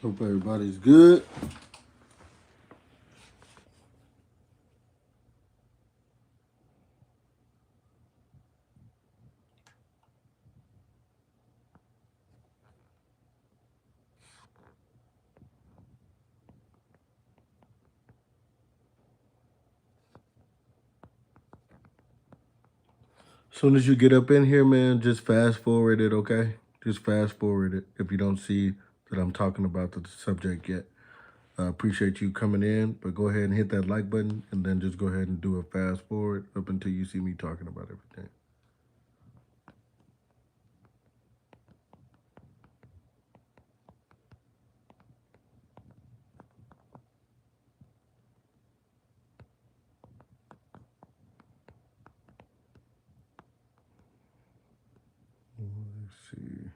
Hope everybody's good. Soon as you get up in here, man, just fast forward it, okay? Just fast forward it if you don't see that I'm talking about the subject yet. I appreciate you coming in, but go ahead and hit that like button and then just go ahead and do a fast forward up until you see me talking about everything. Let's see.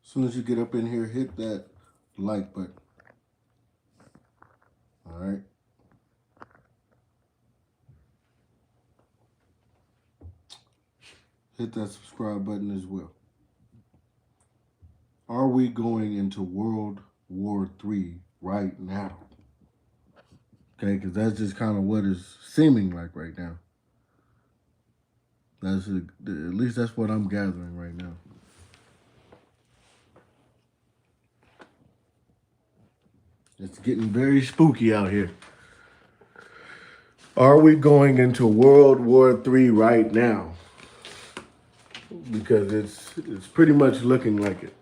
As soon as you get up in here, hit that like button. All right. Hit that subscribe button as well. Are we going into World War III right now? Okay, because that's just kind of what is seeming like right now. At least that's what I'm gathering right now. It's getting very spooky out here. Are we going into World War III right now? Because it's pretty much looking like it.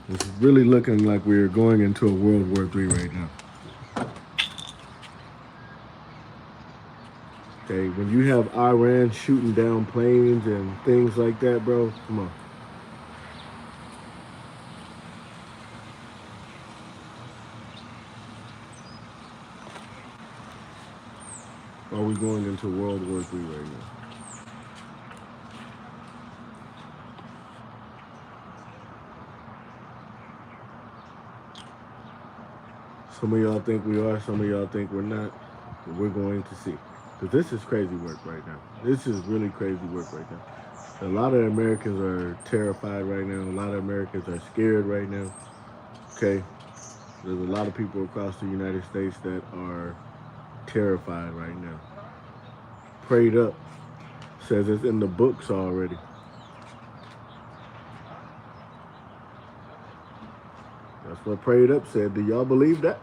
It's really looking like we're going into a World War III right now. Okay, when you have Iran shooting down planes and things like that, bro, come on. Are we going into World War III right now? Some of y'all think we are, some of y'all think we're not. But we're going to see. Because this is crazy work right now. This is really crazy work right now. A lot of Americans are terrified right now. A lot of Americans are scared right now. Okay? There's a lot of people across the United States that are terrified right now. Prayed up. Says it's in the books already. That's what Prayed Up said. Do y'all believe that?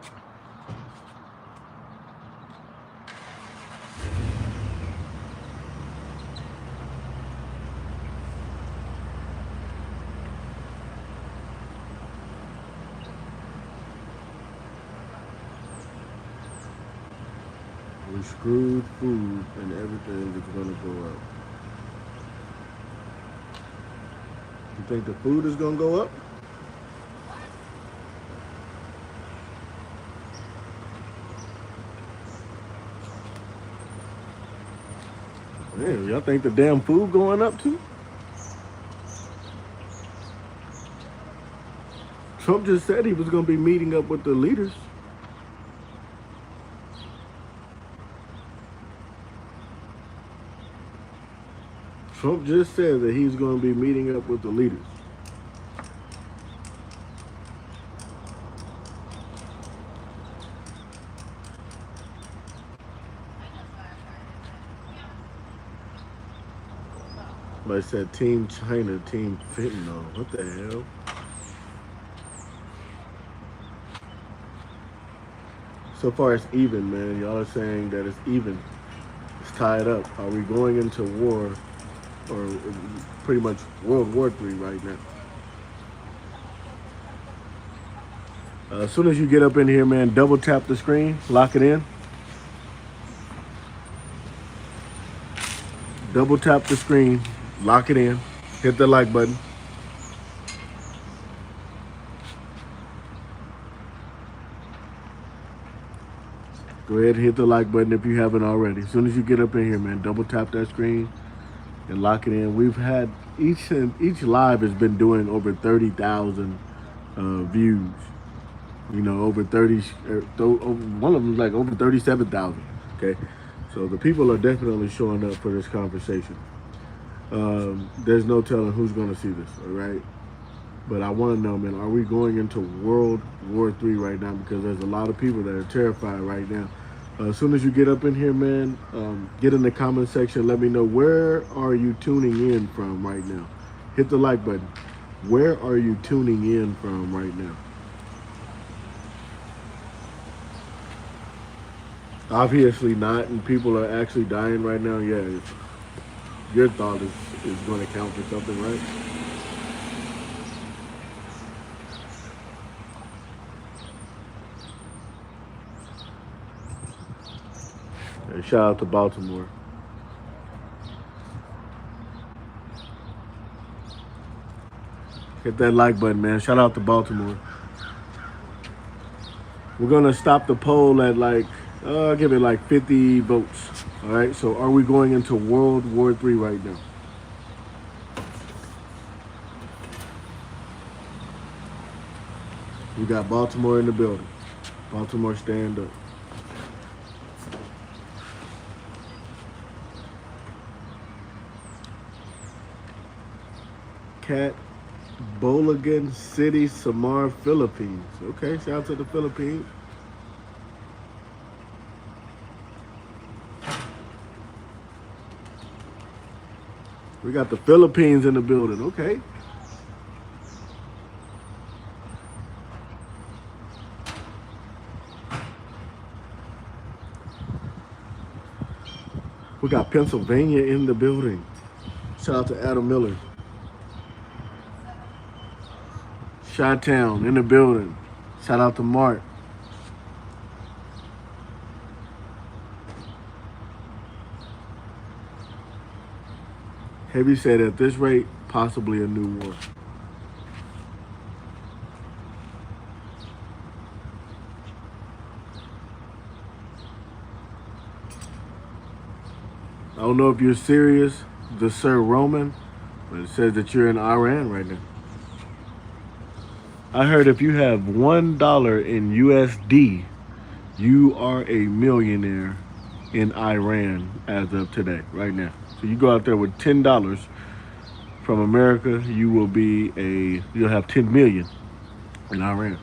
We screwed food and everything is gonna go up. You think the food is gonna go up? Man, y'all think the damn food going up too? Trump just said he was gonna be meeting up with the leaders. Trump just said that he's going to be meeting up with the leaders. But I said Team China, Team Fentanyl. What the hell? So far it's even, man. Y'all are saying that it's even. It's tied up. Are we going into war or pretty much World War III right now. As soon as you get up in here, man, double tap the screen, lock it in. Double tap the screen, lock it in, hit the like button. Go ahead and hit the like button if you haven't already. As soon as you get up in here, man, double tap that screen and lock it in. We've had each live has been doing over 30,000 views. You know, over 30. One of them is like over 37,000. Okay, so the people are definitely showing up for this conversation. There's no telling who's going to see this. All right. But I want to know, man, are we going into World War III right now? Because there's a lot of people that are terrified right now. As soon as you get up in here, man, get in the comment section. Let me know, where are you tuning in from right now? Hit the like button. Where are you tuning in from right now? Obviously not, and people are actually dying right now. Yeah, your thought is going to count for something, right? Hey, shout out to Baltimore. Hit that like button, man. Shout out to Baltimore. We're gonna stop the poll at like, give it like 50 votes. All right. So, are we going into World War III right now? We got Baltimore in the building. Baltimore, stand up. Cat Boligan City, Samar, Philippines. Okay, shout out to the Philippines. We got the Philippines in the building. Okay. We got Pennsylvania in the building. Shout out to Adam Miller. Chi-Town in the building. Shout out to Mark. Heavy said, at this rate, possibly a new war. I don't know if you're serious, the Sir Roman, but it says that you're in Iran right now. I heard if you have $1 in USD, you are a millionaire in Iran as of today, right now. So you go out there with $10 from America, you'll have 10 million in Iran.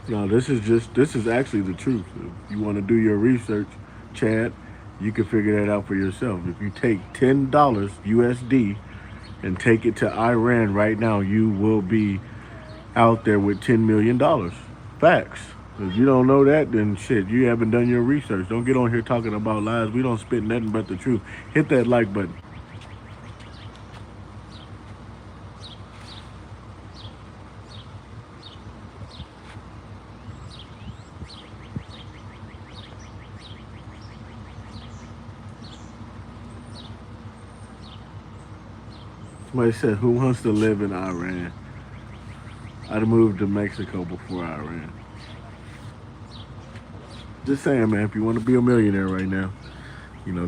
No, this is actually the truth. If you want to do your research, Chad, you can figure that out for yourself. If you take $10 USD and take it to Iran right now, you will be out there with $10 million. Facts. If you don't know that, then shit, you haven't done your research. Don't get on here talking about lies. We don't spit nothing but the truth. Hit that like button. Somebody said, who wants to live in Iran? I'd have moved to Mexico before Iran. Just saying, man, if you want to be a millionaire right now,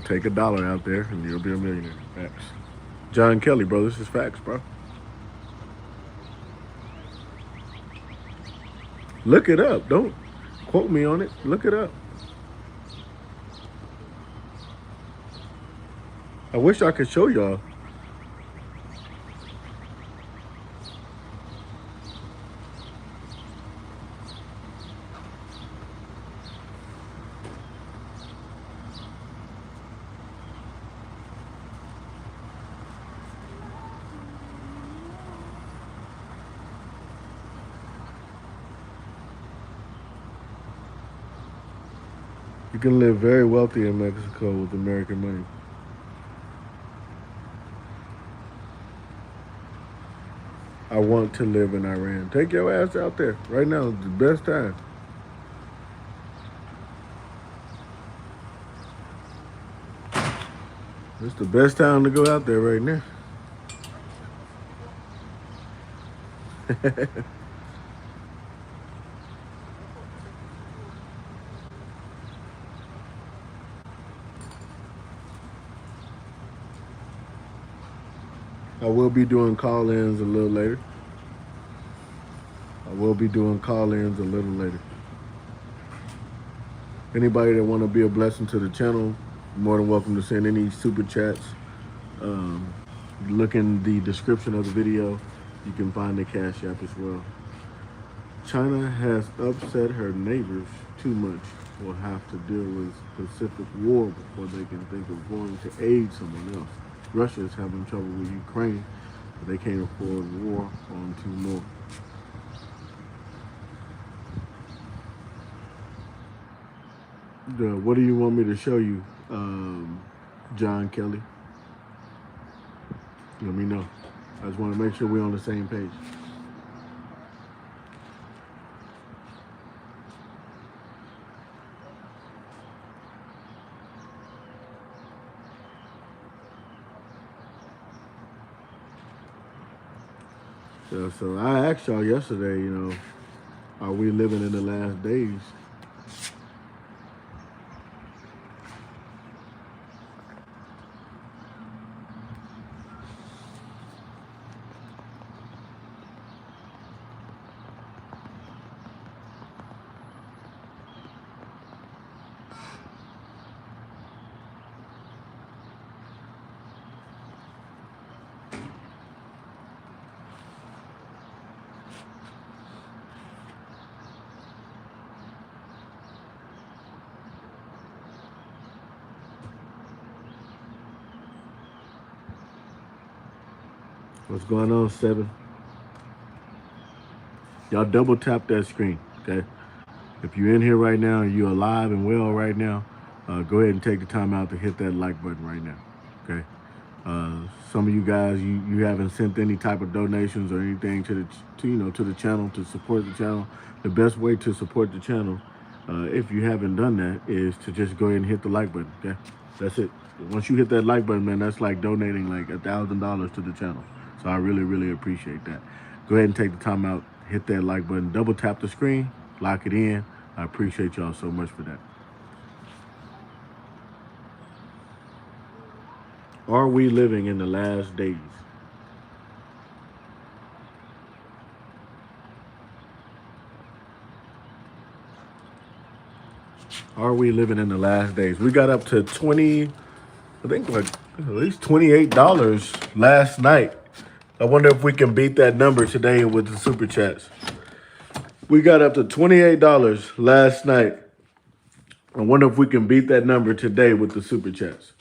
take $1 out there and you'll be a millionaire. Facts. John Kelly, bro, this is facts, bro. Look it up. Don't quote me on it. Look it up. I wish I could show y'all. You can live very wealthy in Mexico with American money. I want to live in Iran. Take your ass out there right now. It's the best time. It's the best time to go out there right now. I will be doing call-ins a little later. I will be doing call-ins a little later. Anybody that want to be a blessing to the channel, more than welcome to send any super chats. Um, Look in the description of the video. You can find the Cash App as well. China has upset her neighbors too much. Will have to deal with Pacific War before they can think of going to aid someone else. Russia is having trouble with Ukraine, but they can't afford war on two more. What do you want me to show you, John Kelly? Let me know. I just want to make sure we're on the same page. So I asked y'all yesterday, are we living in the last days? What's going on, 7? Y'all double tap that screen, okay? If you're in here right now and you're alive and well right now, go ahead and take the time out to hit that like button right now, okay? Some of you guys, you haven't sent any type of donations or anything to the channel to support the channel. The best way to support the channel, if you haven't done that, is to just go ahead and hit the like button, okay? That's it. Once you hit that like button, man, that's like donating like $1,000 to the channel. So I really, really appreciate that. Go ahead and take the time out, hit that like button, double tap the screen, lock it in. I appreciate y'all so much for that. Are we living in the last days? Are we living in the last days? We got up to 20, I think like at least $28 last night. I wonder if we can beat that number today with the super chats. We got up to $28 last night. I wonder if we can beat that number today with the super chats.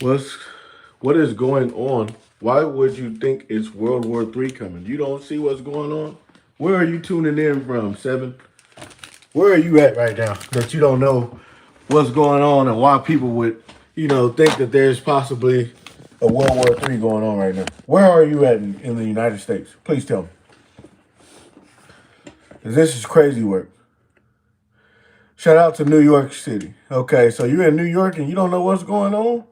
What is going on? Why would you think it's World War III coming? You don't see what's going on? Where are you tuning in from, 7? Where are you at right now that you don't know what's going on and why people would, think that there's possibly a World War III going on right now? Where are you at in the United States? Please tell me. 'Cause this is crazy work. Shout out to New York City. Okay, so you're in New York and you don't know what's going on?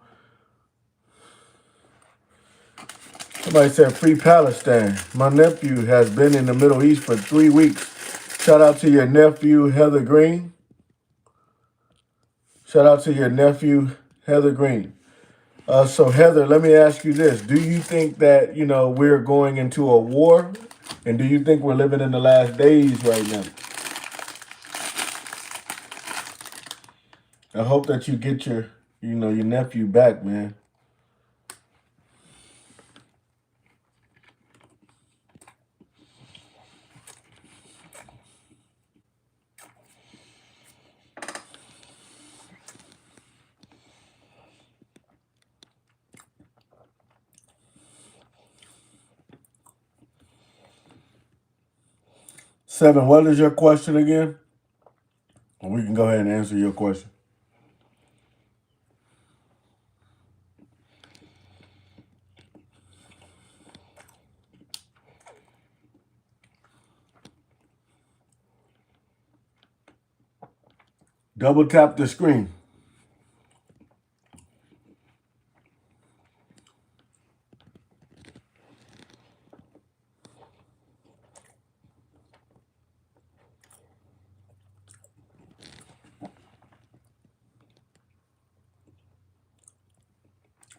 Somebody said free Palestine. My nephew has been in the Middle East for 3 weeks. Shout out to your nephew, Heather Green. Shout out to your nephew, Heather Green. So Heather, let me ask you this. Do you think that, we're going into a war? And do you think we're living in the last days right now? I hope that you get your nephew back, man. Seven, what is your question again? We can go ahead and answer your question. Double tap the screen.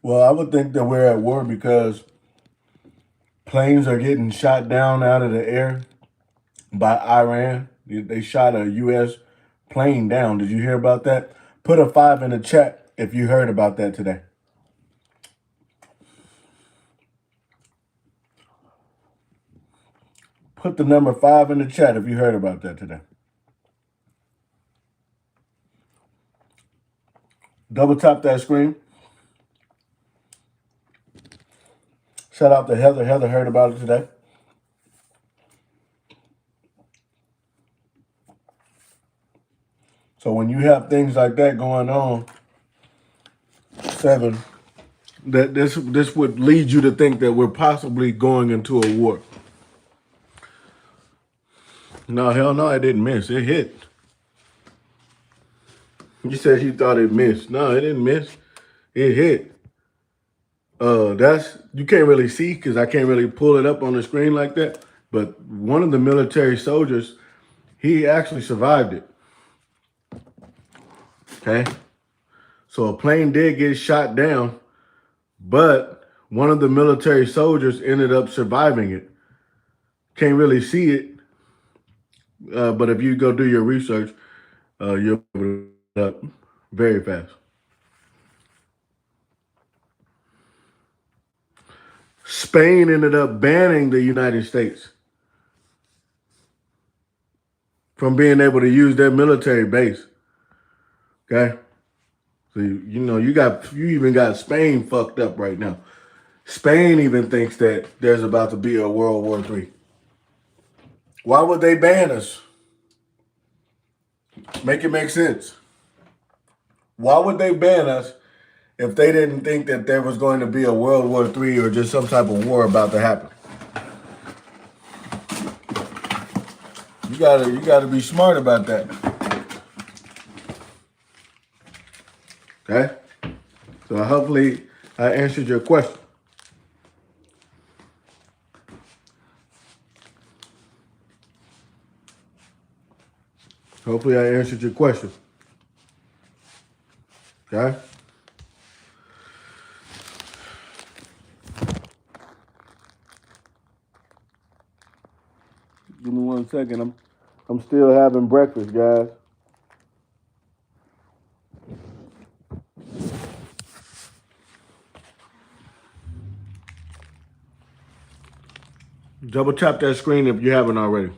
Well, I would think that we're at war because planes are getting shot down out of the air by Iran. They shot a U.S. plane down. Did you hear about that? Put a 5 in the chat if you heard about that today. Put the number 5 in the chat if you heard about that today. Double tap that screen. Shout out to Heather. Heather heard about it today. So when you have things like that going on, 7, that this would lead you to think that we're possibly going into a war. No, hell no, it didn't miss. It hit. You said you thought it missed. No, it didn't miss. It hit. That's you can't really see because I can't really pull it up on the screen like that. But one of the military soldiers, he actually survived it. Okay. So a plane did get shot down, but one of the military soldiers ended up surviving it. Can't really see it, but if you go do your research, you'll be able to look it up very fast. Spain ended up banning the United States from being able to use their military base. Okay. So you even got Spain fucked up right now. Spain even thinks that there's about to be a World War III. Why would they ban us? Make it make sense. Why would they ban us if they didn't think that there was going to be a World War III or just some type of war about to happen? You gotta be smart about that. Okay? So hopefully I answered your question. Hopefully I answered your question. Okay? Give me 1 second. I'm still having breakfast, guys. Double tap that screen if you haven't already.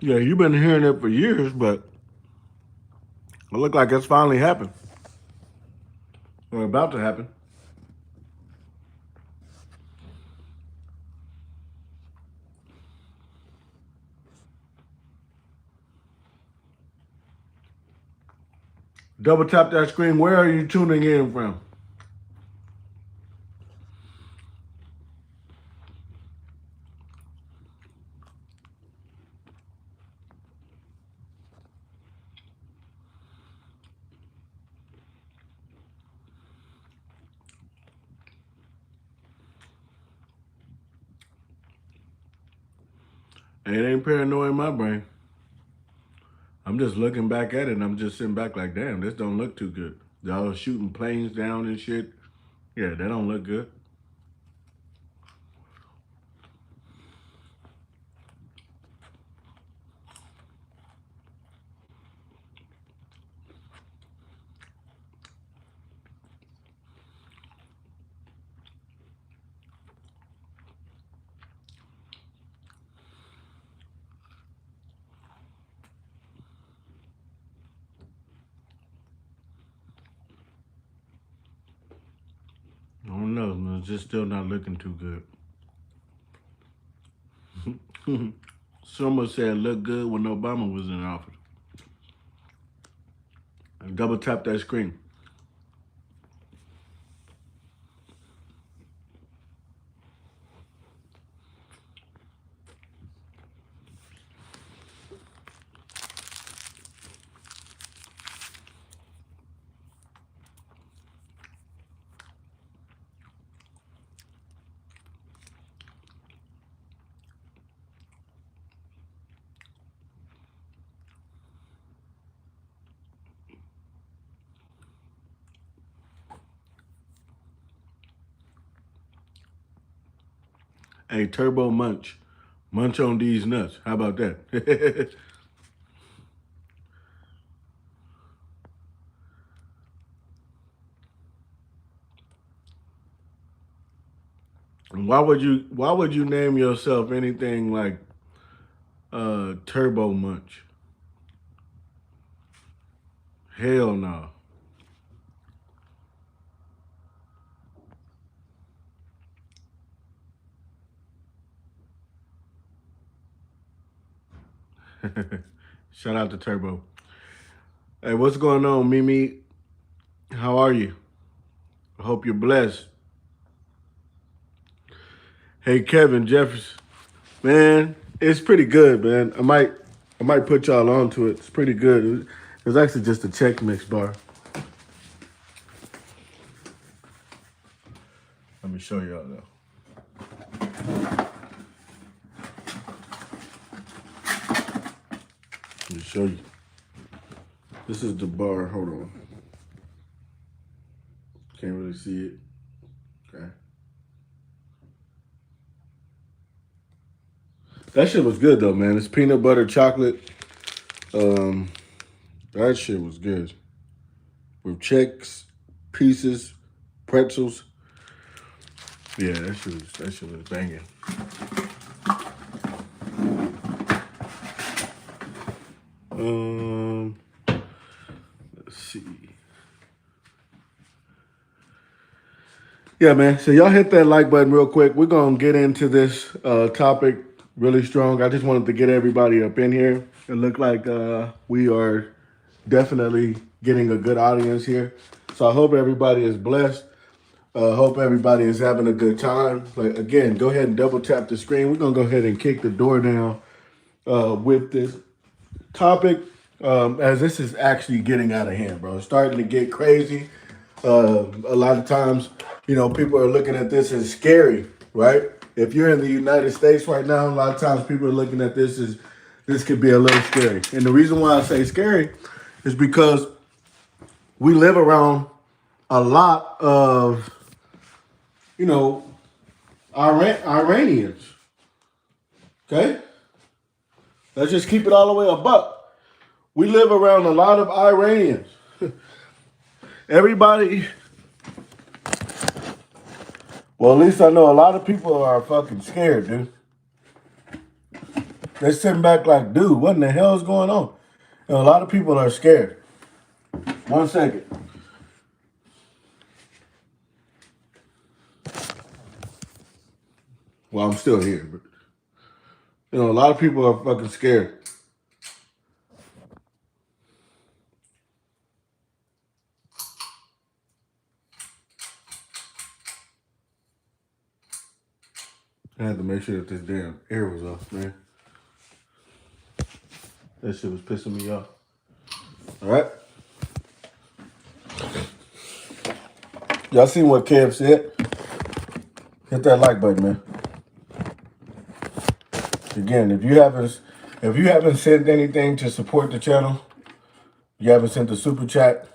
Yeah, you've been hearing it for years, but it looked like it's finally happened. Or about to happen. Double tap that screen. Where are you tuning in from? It ain't paranoia in my brain. I'm just looking back at it and I'm just sitting back like, damn, this don't look too good. Y'all shooting planes down and shit. Yeah, that don't look good. knows, man. It's just still not looking too good. Someone said it looked good when Obama was in office. And double tap that screen. Hey, Turbo Munch. Munch on these nuts. How about that? Why would you name yourself anything like Turbo Munch? Hell no. Shout out to Turbo. Hey, what's going on, Mimi? How are you? I hope you're blessed. Hey, Kevin Jefferson. Man, it's pretty good, man. I might put y'all onto it. It's pretty good. It's actually just a check mix bar. Let me show y'all though. Let me show you. This is the bar. Hold on. Can't really see it. Okay. That shit was good though, man. It's peanut butter chocolate. That shit was good. With checks, pieces, pretzels. Yeah, that shit was banging. Let's see. Yeah, man. So y'all hit that like button real quick. We're gonna get into this topic really strong. I just wanted to get everybody up in here. It looked like we are definitely getting a good audience here. So I hope everybody is blessed. Hope everybody is having a good time. Like again, go ahead and double tap the screen. We're gonna go ahead and kick the door down with this topic, as this is actually getting out of hand, bro. It's starting to get crazy. A lot of times, people are looking at this as scary, right? If you're in the United States right now, a lot of times people are looking at this as this could be a little scary. And the reason why I say scary is because we live around a lot of, Iranians. Okay? Let's just keep it all the way a buck. We live around a lot of Iranians. Everybody, well, at least I know a lot of people are fucking scared, dude. They're sitting back like, dude, what in the hell is going on? And a lot of people are scared. 1 second. Well, I'm still here, but a lot of people are fucking scared. I had to make sure that this damn air was off, man. That shit was pissing me off. All right. Y'all seen what Kev said? Hit that like button, man. Again, if you haven't sent anything to support the channel, you haven't sent the super chat,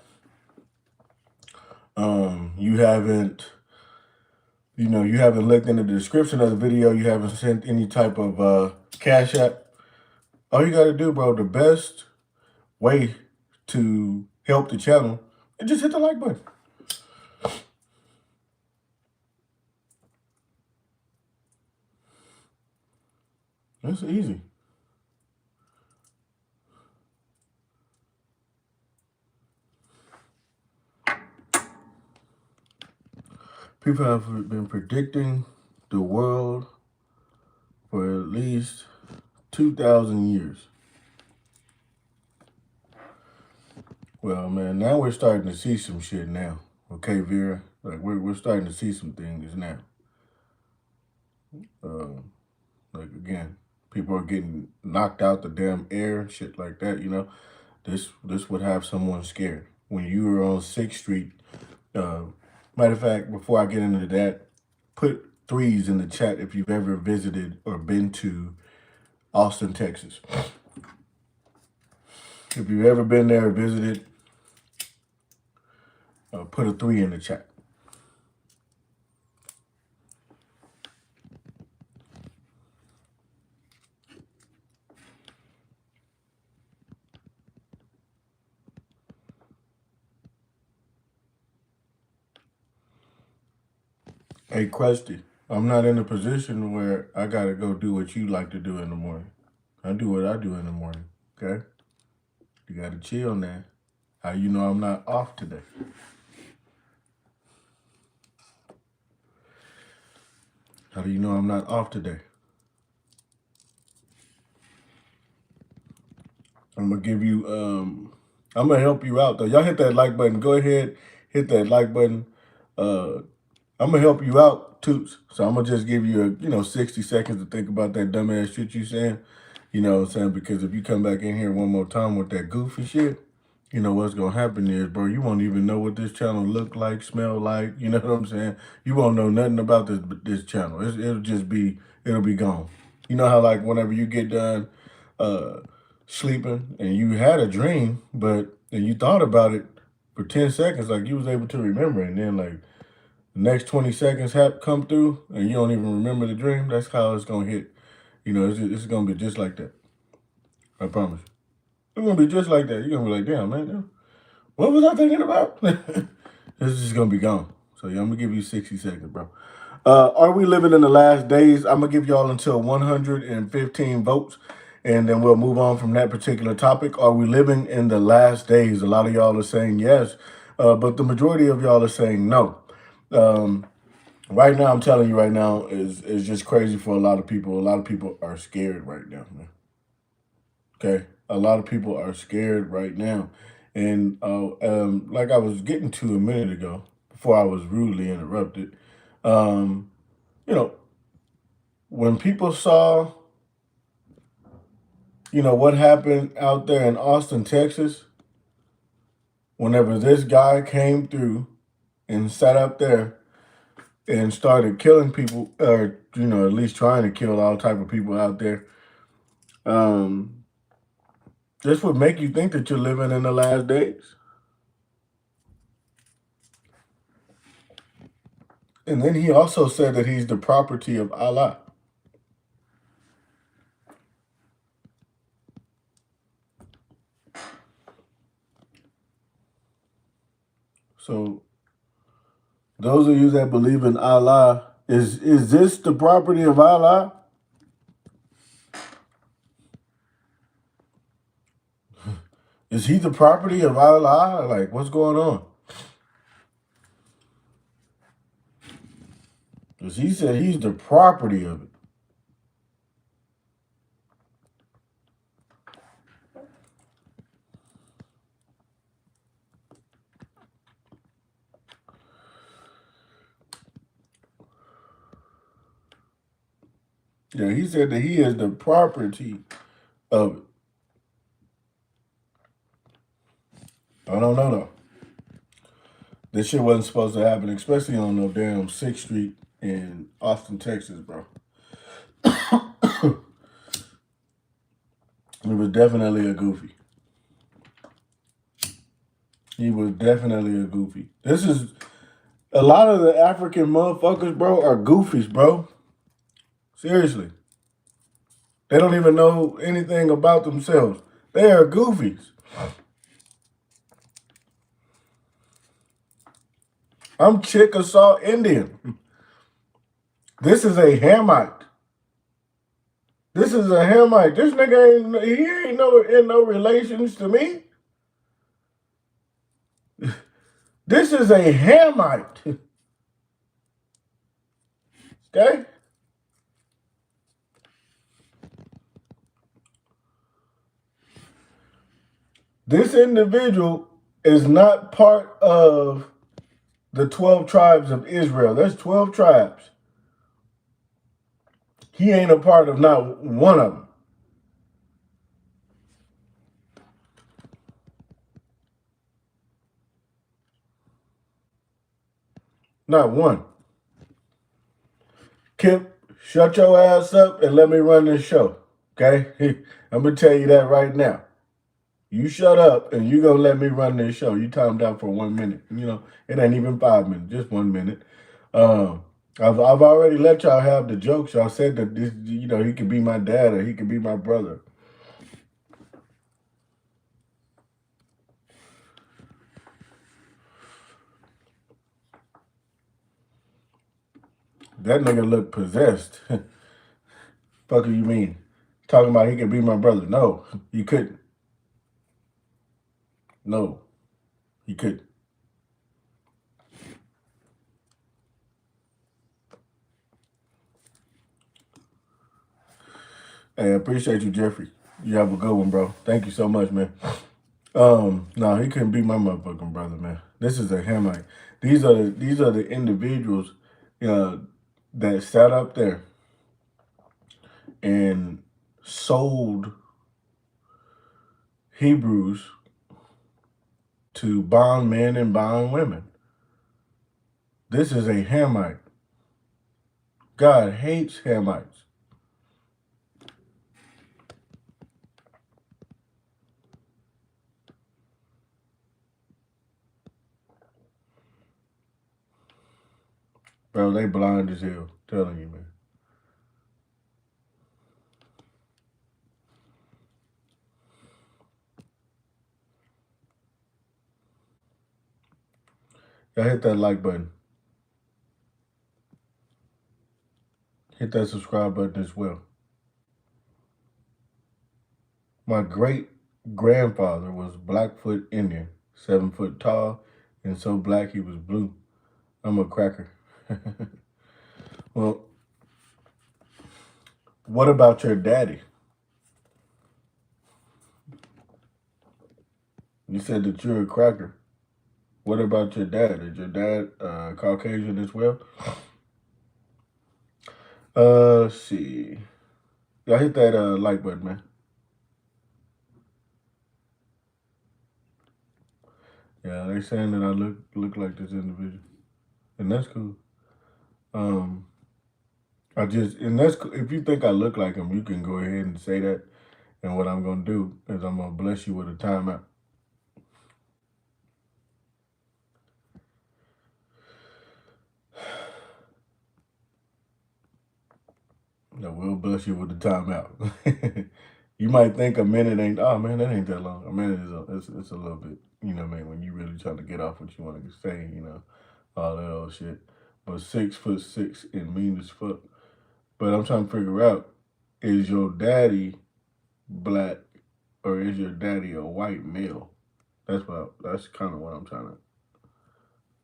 you haven't looked in the description of the video, you haven't sent any type of cash app, all you gotta do, bro, the best way to help the channel is just hit the like button. That's easy. People have been predicting the world for at least 2,000 years. Well, man, now we're starting to see some shit now. Okay, Vera? Like, we're starting to see some things now. Like, again, people are getting knocked out the damn air and shit like that, you know? This would have someone scared. When you were on 6th Street, matter of fact, before I get into that, put 3s in the chat if you've ever visited or been to Austin, Texas. If you've ever been there or visited, put a 3 in the chat. Hey, Krusty, I'm not in a position where I gotta go do what you like to do in the morning. I do what I do in the morning, okay? You gotta chill now. How you know I'm not off today? How do you know I'm not off today? I'm gonna give you, I'm gonna help you out though. Y'all hit that like button. Go ahead, hit that like button. I'm gonna help you out, Toots. So I'm gonna just give you 60 seconds to think about that dumbass shit you saying. You know what I'm saying? Because if you come back in here one more time with that goofy shit, you know what's gonna happen is, bro, you won't even know what this channel look like, smell like. You know what I'm saying? You won't know nothing about this channel. It'll be gone. You know how like whenever you get done sleeping and you had a dream, and you thought about it for 10 seconds, like you was able to remember, and then like the next 20 seconds have come through and you don't even remember the dream. That's how it's gonna hit. You know, it's gonna be just like that. I promise. It's gonna be just like that. You're gonna be like, damn, man, what was I thinking about? It's just gonna be gone. So yeah, I'm gonna give you 60 seconds, bro. Are we living in the last days? I'm gonna give y'all until 115 votes, and then we'll move on from that particular topic. Are we living in the last days? A lot of y'all are saying yes, but the majority of y'all are saying no. Right now, I'm telling you right now, is just crazy for a lot of people. A lot of people are scared right now, man. Okay? A lot of people are scared right now. And like I was getting to a minute ago, before I was rudely interrupted, you know, when people saw, what happened out there in Austin, Texas, whenever this guy came through and sat up there and started killing people, or, at least trying to kill all type of people out there, this would make you think that you're living in the last days. And then he also said that he's the property of Allah. So those of you that believe in Allah, is this the property of Allah? Is he the property of Allah? Like, what's going on? Because he said he's the property of it. Yeah, he said that he is the property of it. I don't know though. This shit wasn't supposed to happen, especially on no damn 6th Street in Austin, Texas, bro. It was definitely a goofy. He was definitely a goofy. This is a lot of the African motherfuckers, bro, are goofies, bro. Seriously. They don't even know anything about themselves. They are goofies. I'm Chickasaw Indian. This is a Hamite. This is a Hamite. This nigga ain't in no relations to me. This is a Hamite. Okay? This individual is not part of the 12 tribes of Israel. There's 12 tribes. He ain't a part of not one of them. Not one. Kip, shut your ass up and let me run this show. Okay? I'm going to tell you that right now. You shut up and you going to let me run this show. You timed out for 1 minute. You know, it ain't even 5 minutes, just 1 minute. I've already let y'all have the jokes. Y'all said that this, you know, he could be my dad or he could be my brother. That nigga look possessed. Fuck do you mean? Talking about he could be my brother. No, he couldn't. No, he couldn't. Hey, I appreciate you, Jeffrey. You have a good one, bro. Thank you so much, man. No, he couldn't be my motherfucking brother, man. This is a Hamite. These are the individuals that sat up there and sold Hebrews to bond men and bond women. This is a Hamite. God hates Hamites. Bro, they blind as hell. Telling you, man. Y'all hit that like button. Hit that subscribe button as well. My great grandfather was Blackfoot Indian, 7 foot tall, and so black he was blue. I'm a cracker. Well, what about your daddy? You said that you're a cracker. What about your dad? Is your dad Caucasian as well? Let's see. Y'all hit that like button, man. Yeah, they saying that I look like this individual, and that's cool. And that's cool. If you think I look like him, you can go ahead and say that. And what I'm gonna do is I'm gonna bless you with a timeout. No, we'll bless you with the timeout. You might think a minute ain't. Oh man, that ain't that long. A minute it's a little bit. You know, man, when you really trying to get off what you want to say, you know, all that old shit. But 6'6" and mean as fuck. But I'm trying to figure out: is your daddy black or is your daddy a white male? That's kind of what I'm trying to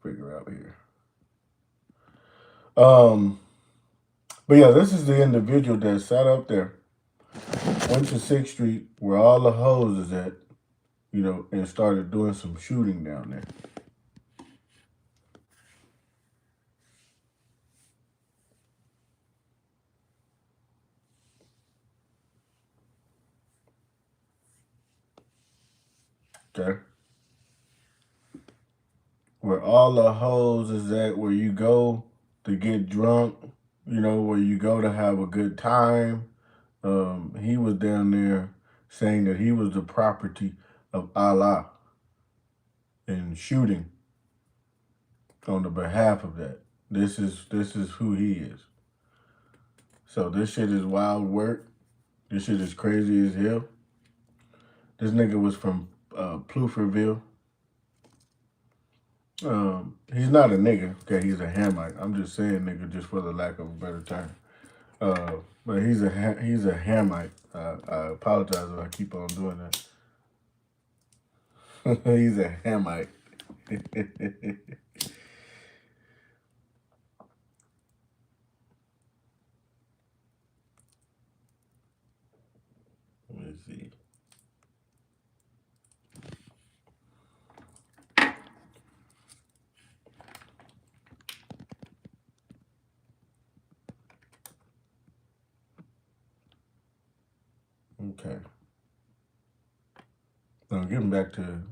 figure out here. But yeah, this is the individual that sat up there, went to 6th Street where all the hoes is at, you know, and started doing some shooting down there. Okay. Where all the hoes is at, where you go to get drunk, you know, where you go to have a good time. He was down there saying that he was the property of Allah and shooting on the behalf of that. This is who he is. So this shit is wild work. This shit is crazy as hell. This nigga was from Pluferville. He's not a nigga. Okay, he's a Hamite. I'm just saying nigga just for the lack of a better term. But he's a Hamite. I apologize if I keep on doing that. He's a Hamite. me see. Okay. Now getting back to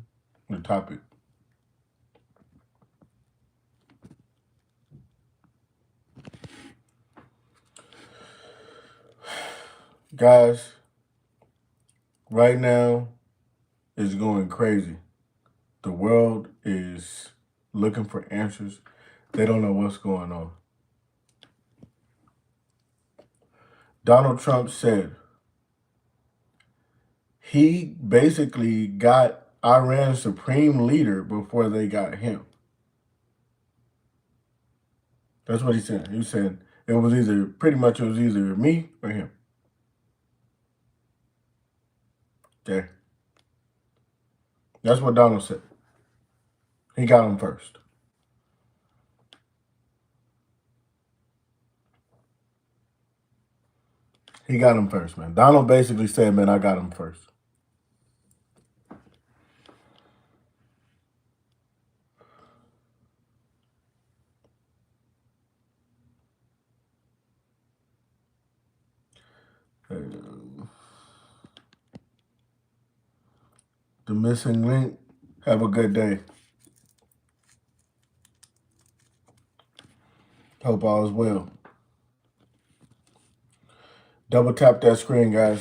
the topic. Guys, right now is going crazy. The world is looking for answers. They don't know what's going on. Donald Trump said he basically got Iran's supreme leader before they got him. That's what he said. He said it was either me or him. Okay. That's what Donald said. He got him first. He got him first, man. Donald basically said, man, I got him first. The missing link. Have a good day. Hope all is well. Double tap that screen, guys.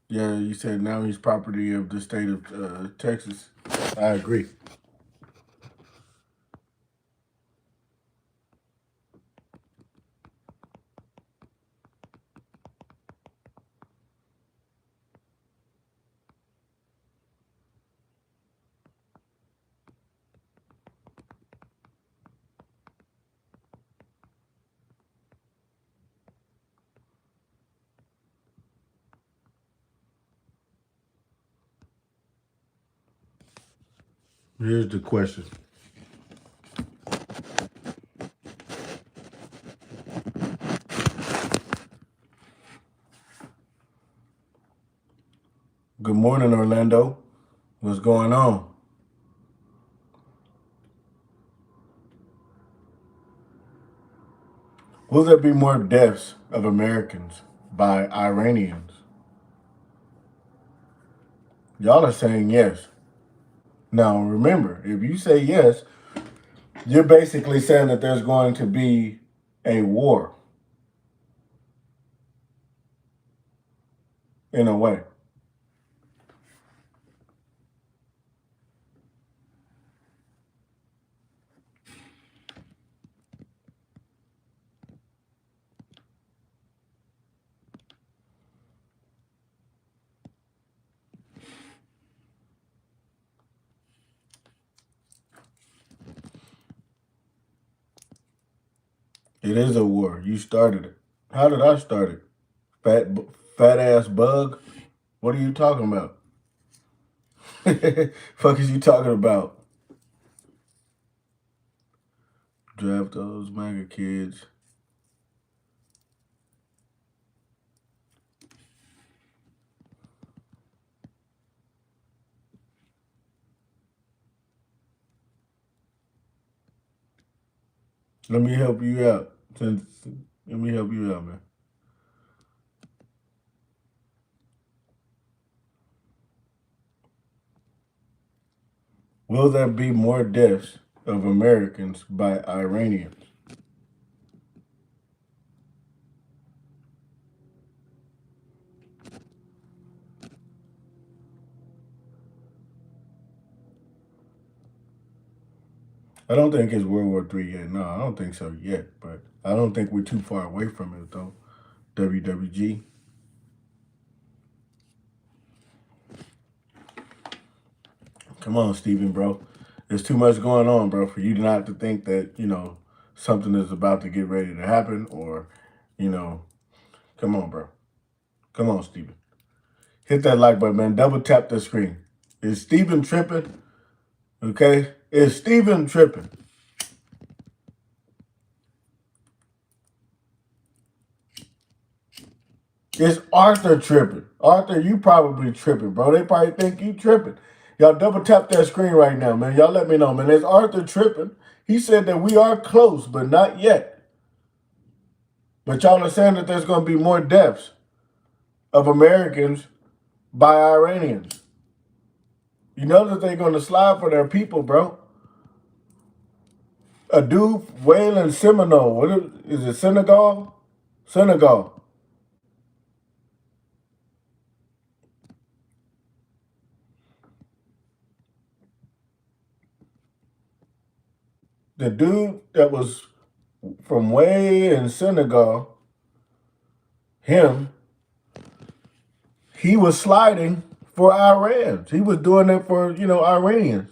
Yeah, you said now he's property of the state of Texas. I agree. Here's the question. Good morning, Orlando. What's going on? Will there be more deaths of Americans by Iranians? Y'all are saying yes. Now, remember, if you say yes, you're basically saying that there's going to be a war in a way. It is a war. You started it. How did I start it? Fat ass bug? What are you talking about? Fuck is you talking about? Draft those MAGA kids. Let me help you out. Let me help you out, man. Will there be more deaths of Americans by Iranians? I don't think it's World War III yet. No, I don't think so yet. But I don't think we're too far away from it, though. WWG. Come on, Steven, bro. There's too much going on, bro, for you not to think that, something is about to get ready to happen or, come on, bro. Come on, Steven. Hit that like button, man. Double tap the screen. Is Steven tripping? Okay? Is Steven tripping? It's Arthur tripping. Arthur, you probably tripping, bro. They probably think you tripping. Y'all double tap that screen right now, man. Y'all let me know, man. Is Arthur tripping? He said that we are close, but not yet. But y'all are saying that there's going to be more deaths of Americans by Iranians. You know that they're going to slide for their people, bro. A dude wailing Seminole. What is it, Senegal? Senegal. The dude that was from way in Senegal, him, he was sliding for Irans. He was doing it for, Iranians.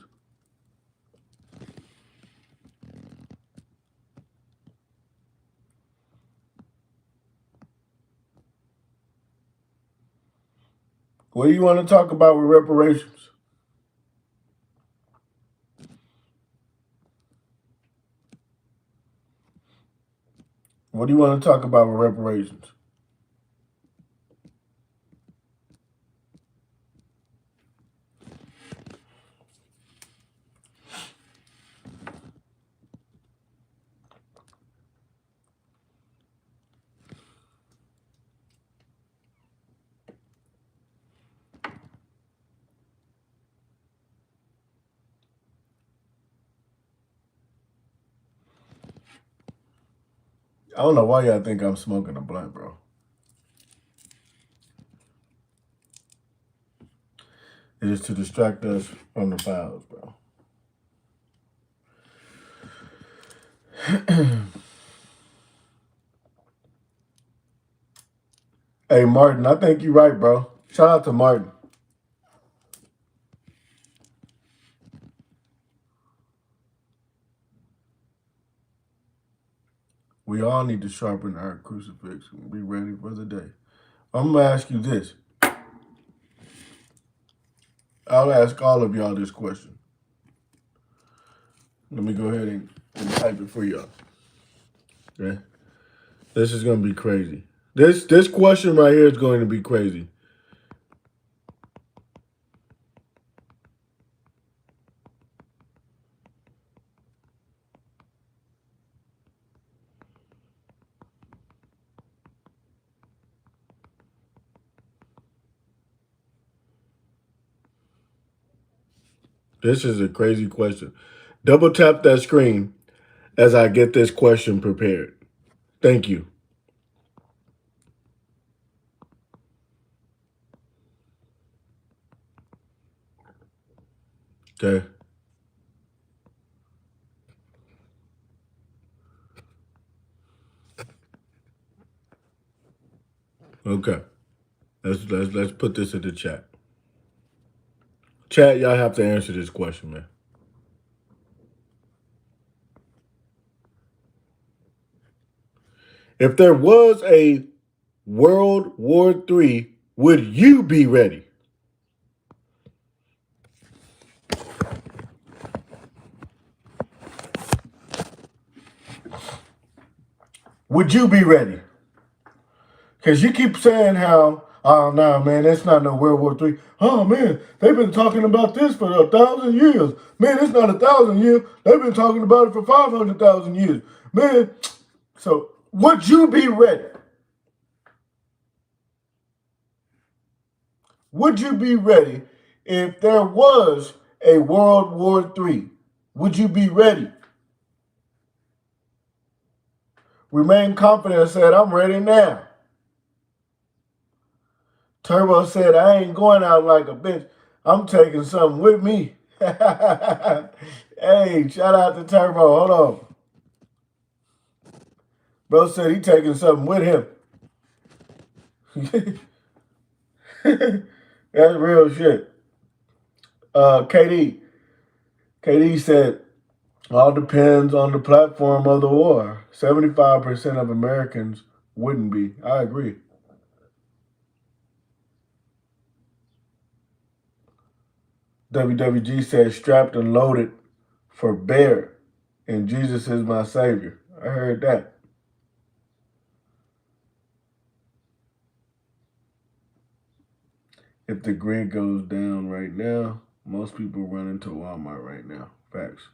What do you want to talk about with reparations? What do you want to talk about with reparations? I don't know why y'all think I'm smoking a blunt, bro. It is to distract us from the files, bro. Hey, Martin, I think you're right, bro. Shout out to Martin. We all need to sharpen our crucifix and be ready for the day. I'm going to ask you this. I'll ask all of y'all this question. Let me go ahead and type it for y'all. Okay? This is going to be crazy. This question right here is going to be crazy. This is a crazy question. Double tap that screen as I get this question prepared. Thank you. Okay. Okay. Let's put this in the chat. Chat, y'all have to answer this question, man. If there was a World War III, would you be ready? Would you be ready? Because you keep saying how, oh, no, man, that's not no World War III. Oh, man, they've been talking about this for 1,000 years. Man, it's not 1,000 years. They've been talking about it for 500,000 years. Man, so would you be ready? Would you be ready if there was a World War III? Would you be ready? Remain confident and said, I'm ready now. Turbo said, I ain't going out like a bitch. I'm taking something with me. Hey, shout out to Turbo. Hold on. Bro said he taking something with him. That's real shit. KD said, all depends on the platform of the war. 75% of Americans wouldn't be. I agree. WWG said, strapped and loaded for bear, and Jesus is my savior. I heard that. if the grid goes down right now, most people run into Walmart right now. Facts.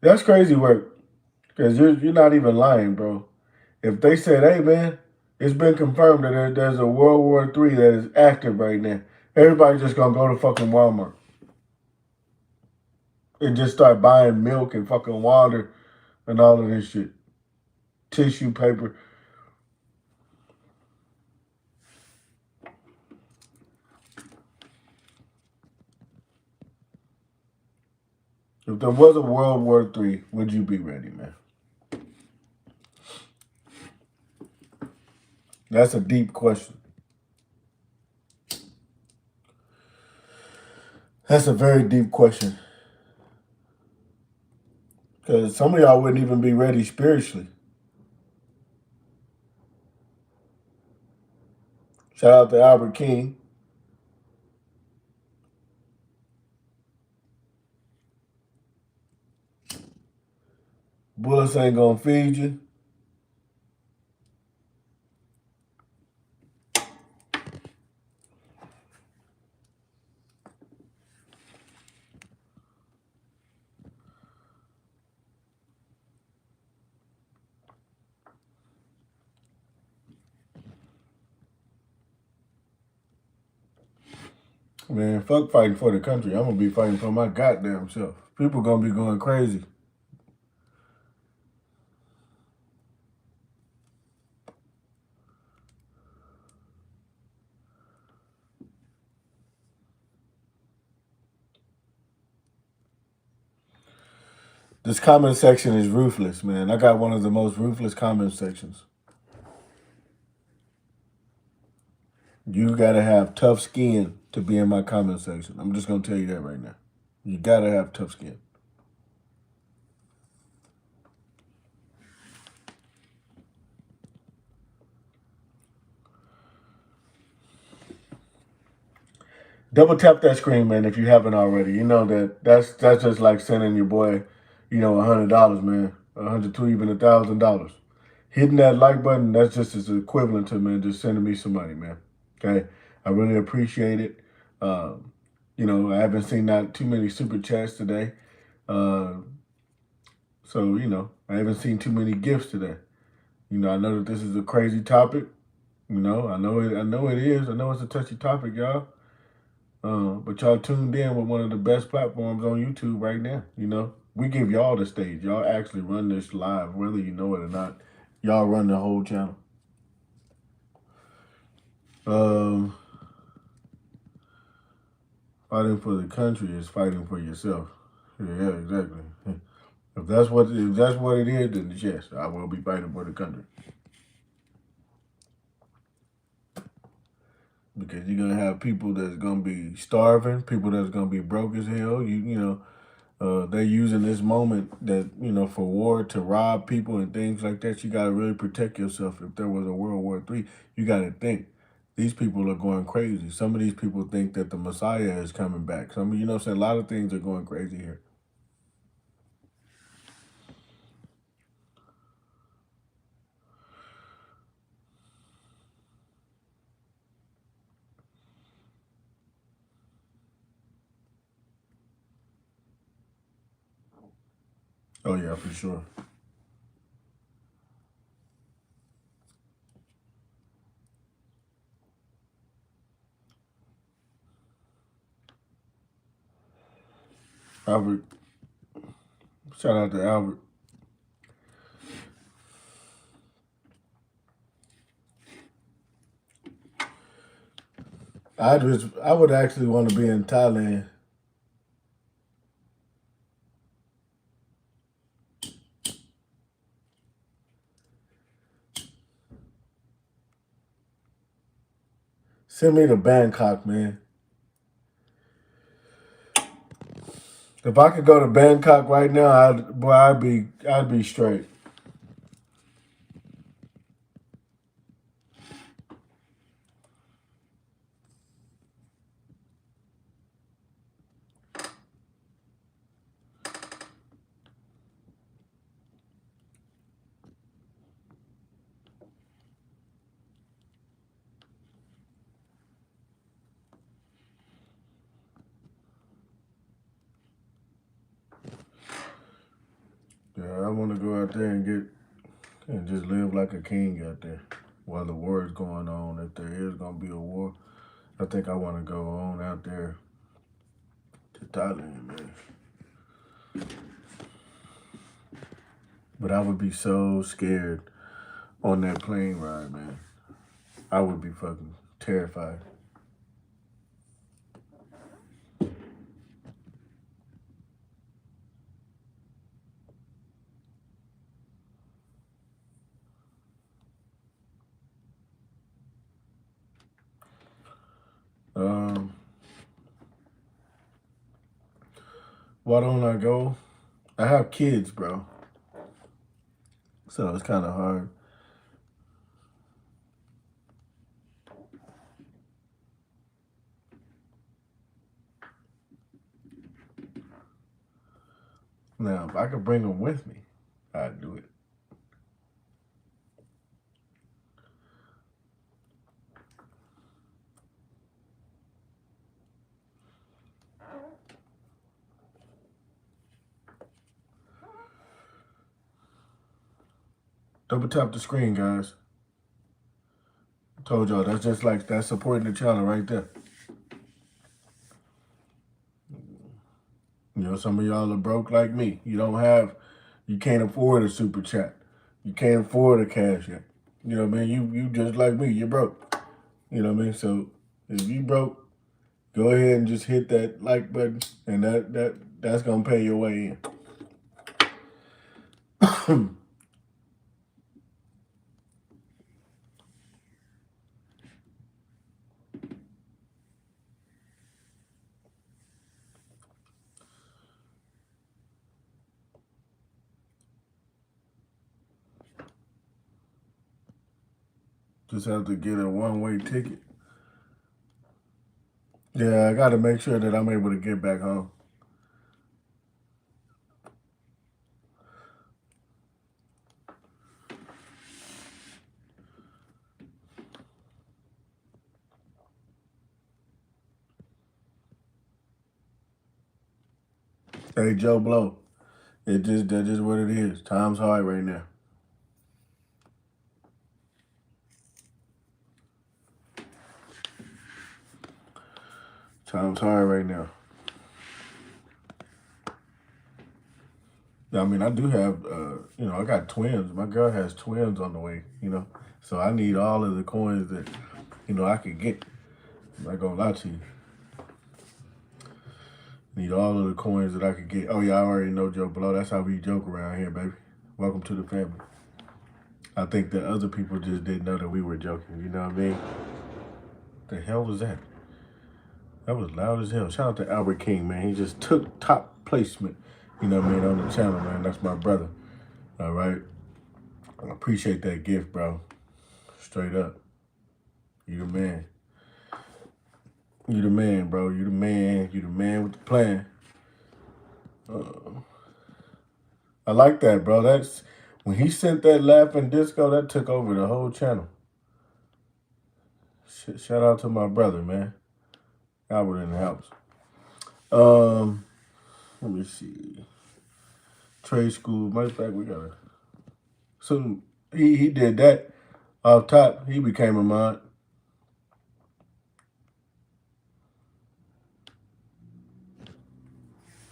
That's crazy work. Because you're not even lying, bro. If they said, hey, man, it's been confirmed that there's a World War III that is active right now, everybody just going to go to fucking Walmart and just start buying milk and fucking water and all of this shit. Tissue paper. If there was a World War III, would you be ready, man? That's a deep question. That's a very deep question. Because some of y'all wouldn't even be ready spiritually. Shout out to Albert King. Bullets ain't gonna feed you. Man, fuck fighting for the country. I'm gonna be fighting for my goddamn self. People gonna be going crazy. This comment section is ruthless, man. I got one of the most ruthless comment sections. You gotta have tough skin to be in my comment section. I'm just gonna tell you that right now. You gotta have tough skin. Double tap that screen, man, if you haven't already. You know that's just like sending your boy, $100, man, $100 to even $1,000. Hitting that like button, that's just as equivalent to, man, just sending me some money, man. Okay, I really appreciate it. I haven't seen not too many super chats today, so I haven't seen too many gifts today. I know that this is a crazy topic. I know it. I know it is. I know it's a touchy topic, y'all. But y'all tuned in with one of the best platforms on YouTube right now. We give y'all the stage. Y'all actually run this live, whether you know it or not. Y'all run the whole channel. Fighting for the country is fighting for yourself. Yeah, exactly. If that's what it is, then yes, I will be fighting for the country. Because you're gonna have people that's gonna be starving, people that's gonna be broke as hell. They're using this moment that for war to rob people and things like that. You gotta really protect yourself. If there was a World War III, you gotta think these people are going crazy. Some of these people think that the Messiah is coming back. Some, a lot of things are going crazy here. Oh yeah, for sure. Albert, shout out to Albert. I would actually want to be in Thailand. Send me to Bangkok, man. If I could go to Bangkok right now, I'd be straight. Yeah, I want to go out there and just live like a king out there while the war is going on. If there is going to be a war, I think I want to go on out there to Thailand, man. But I would be so scared on that plane ride, man. I would be fucking terrified. Um, why don't I go? I have kids, bro. So it's kind of hard. Now, if I could bring them with me, I'd do it. Double tap the screen, guys. I told y'all, that's just like, that's supporting the channel right there. You know, some of y'all are broke like me. You can't afford a super chat. You can't afford a cash app. You know what I mean? You just like me, you're broke. You know what I mean? So if you broke, go ahead and just hit that like button, and that's gonna pay your way in. Just have to get a one-way ticket. Yeah, I got to make sure that I'm able to get back home. Hey, Joe Blow, that's just what it is. Time's hard right now. Time's hard right now. I mean, I do have, I got twins. My girl has twins on the way, So I need all of the coins that, I could get. I'm not gonna lie to you. Need all of the coins that I could get. Oh, yeah, I already know Joe Blow. That's how we joke around here, baby. Welcome to the family. I think that other people just didn't know that we were joking. You know what I mean? The hell was that? That was loud as hell. Shout out to Albert King, man. He just took top placement, on the channel, man. That's my brother. All right. I appreciate that gift, bro. Straight up. You the man. You the man, bro. You the man. You the man with the plan. I like that, bro. That's when he sent that laughing disco, that took over the whole channel. Shout out to my brother, man. Albert in the house. Let me see. Trade school. Matter of fact, we got a. So he did that off top. He became a mod.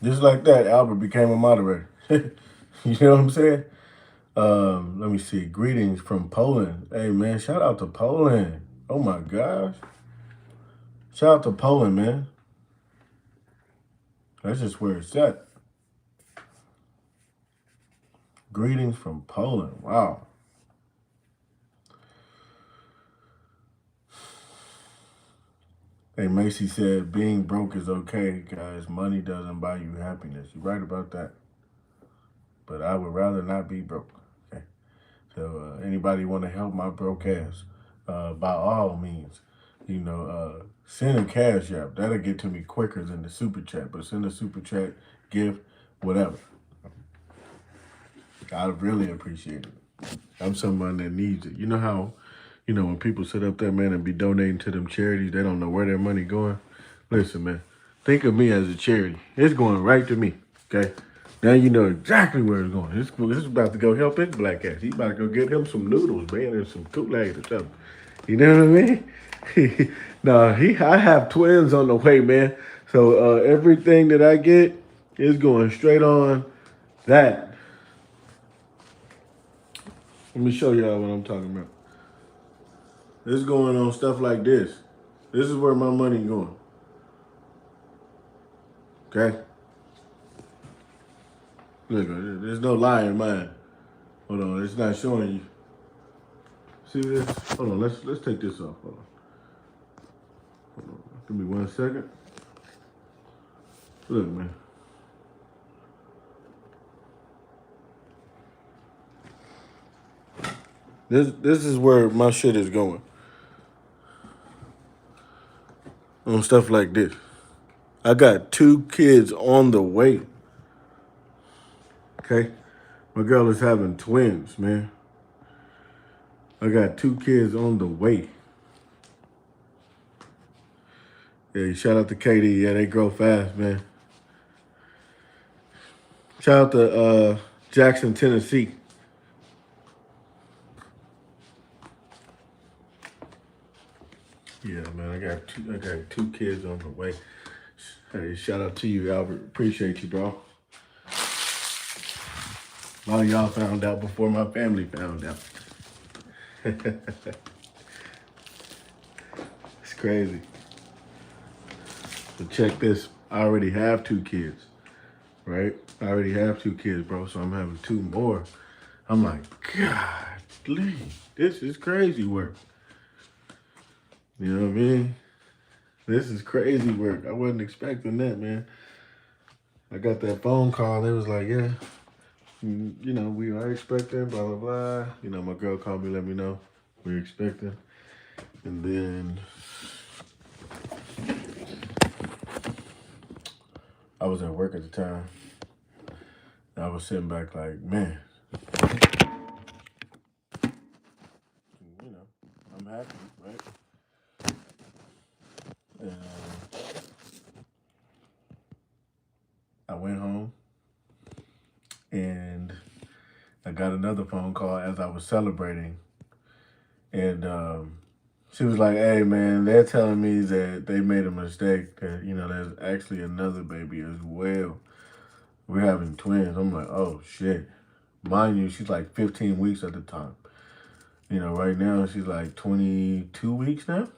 Just like that, Albert became a moderator. You know what I'm saying? Let me see. Greetings from Poland. Hey, man, shout out to Poland. Oh, my gosh. Shout out to Poland, man. That's just where it's at. Greetings from Poland. Wow. Hey, Macy said, being broke is okay, guys. Money doesn't buy you happiness. You're right about that. But I would rather not be broke. Okay. So anybody want to help my broke ass, by all means, send a cash app. That'll get to me quicker than the super chat. But send a super chat, gift, whatever. I really appreciate it. I'm someone that needs it. You know how, when people sit up there, man, and be donating to them charities, they don't know where their money going. Listen, man, think of me as a charity. It's going right to me, okay? Now you know exactly where it's going. This is about to go help his black ass. He about to go get him some noodles, man, and some Kool-Aid or something. You know what I mean? No, I have twins on the way, man. So everything that I get is going straight on that. Let me show y'all what I'm talking about. This is going on stuff like this. This is where my money going. Okay? Look, there's no lie in mine. Hold on, it's not showing you. See this? Hold on, let's take this off. Hold on. Give me 1 second. Look, man. This is where my shit is going. On stuff like this. I got 2 kids on the way. Okay? My girl is having twins, man. I got 2 kids on the way. Yeah, shout out to KD. Yeah, they grow fast, man. Shout out to Jackson, Tennessee. Yeah, man, I got two kids on the way. Hey, shout out to you, Albert. Appreciate you, bro. A lot of y'all found out before my family found out. It's crazy. But check this. I already have 2 kids, right? I already have 2 kids, bro. So I'm having 2 more. I'm like, God, this is crazy work. You know what I mean? This is crazy work. I wasn't expecting that, man. I got that phone call. It was like, yeah, you know, we are expecting, blah, blah, blah. You know, my girl called me, let me know we're expecting. And then I was at work at the time. I was sitting back like, man, you know, I'm happy, right? And I went home and I got another phone call as I was celebrating. And she was like, hey, man, they're telling me that they made a mistake, that, you know, there's actually another baby as well. We're having twins. I'm like, oh, shit. Mind you, she's like 15 weeks at the time. You know, right now she's like 22 weeks now.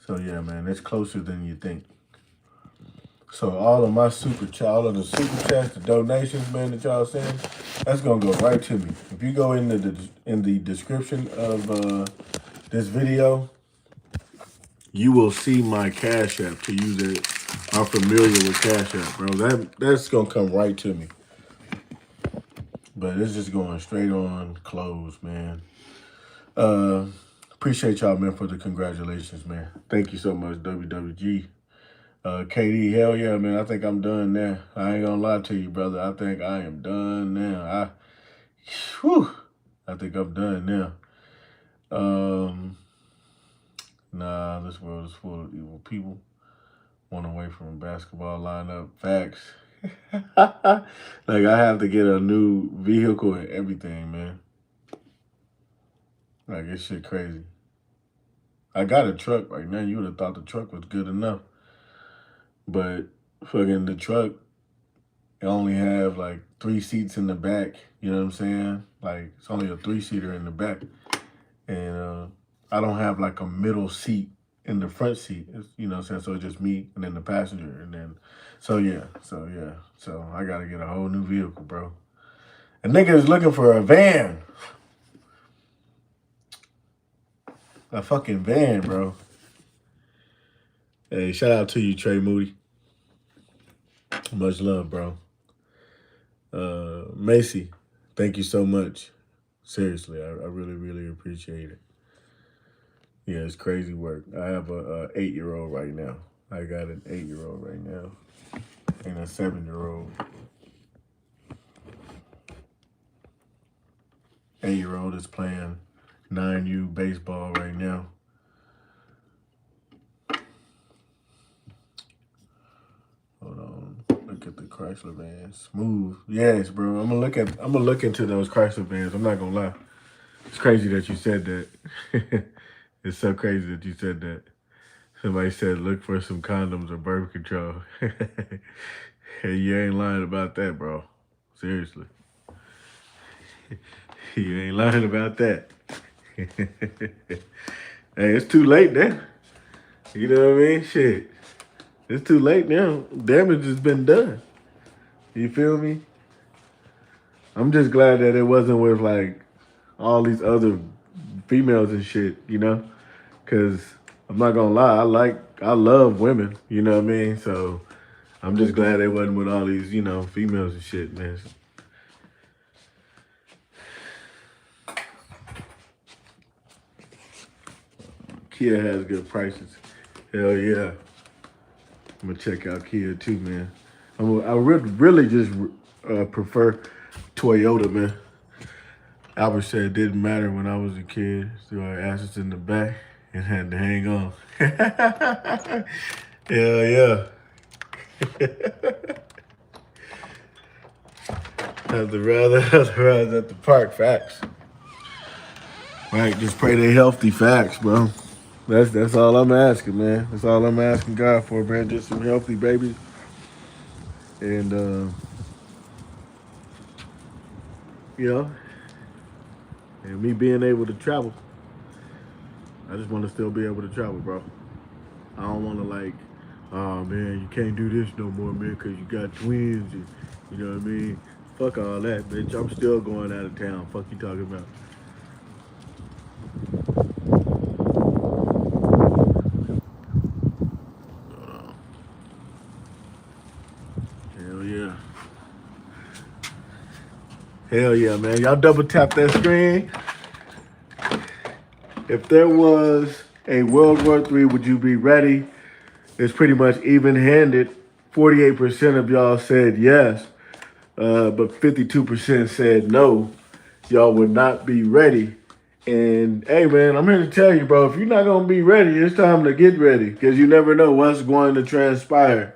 So, yeah, man, it's closer than you think. So all of my super chats, the donations, man, that y'all send, that's gonna go right to me. If you go in the description of this video, you will see my Cash App to use it. I'm familiar with Cash App, bro. That's gonna come right to me. But it's just going straight on close, man. Appreciate y'all, man, for the congratulations, man. Thank you so much, WWG. KD, hell yeah, man. I think I'm done now. I ain't gonna lie to you, brother. I think I am done now. I think I'm done now. Nah, this world is full of evil people. One away from a basketball lineup. Facts. Like, I have to get a new vehicle and everything, man. Like, this shit crazy. I got a truck right now. You would have thought the truck was good enough. But fucking the truck, it only have like 3 seats in the back. You know what I'm saying? Like, it's only a 3-seater in the back. And I don't have like a middle seat in the front seat. It's, you know what I'm saying? So it's just me and then the passenger. And then, so yeah. So I got to get a whole new vehicle, bro. A nigga is looking for a van. A fucking van, bro. Hey, shout out to you, Trey Moody. Much love, bro. Macy, thank you so much. Seriously, I really, really appreciate it. Yeah, it's crazy work. I have a 8-year-old right now. I got an 8-year-old right now and a 7-year-old. 8-year-old is playing 9U baseball right now. Hold on. at the Chrysler vans. Smooth. Yes, bro. I'm gonna look into those Chrysler vans. I'm not gonna lie. It's crazy that you said that. It's so crazy that you said that. Somebody said look for some condoms or birth control. Hey, you ain't lying about that, bro. Seriously. You ain't lying about that. Hey, it's too late now. You know what I mean? Shit. It's too late now. Damage has been done. You feel me? I'm just glad that it wasn't with like all these other females and shit, you know? Cause I'm not gonna lie, I love women, you know what I mean? So I'm just glad it wasn't with all these, females and shit, man. Kia has good prices. Hell yeah. I'm gonna check out Kia too, man. I really just prefer Toyota, man. Albert said it didn't matter when I was a kid. Threw our asses in the back and had to hang on. Hell yeah. Have to rather at the park. Facts. Right, just pray they healthy. Facts, bro. That's all I'm asking, man. That's all I'm asking God for, man. Just some healthy babies. And you know, and me being able to travel. I just want to still be able to travel, bro. I don't want to like, oh man, you can't do this no more, man, because you got twins. And, you know what I mean? Fuck all that, bitch. I'm still going out of town. Fuck you talking about? Hell yeah. Hell yeah, man. Y'all double tap that screen. If there was a World War III, would you be ready? It's pretty much even-handed. 48% of y'all said yes, but 52% said no. Y'all would not be ready. And hey, man, I'm here to tell you, bro, if you're not going to be ready, it's time to get ready because you never know what's going to transpire.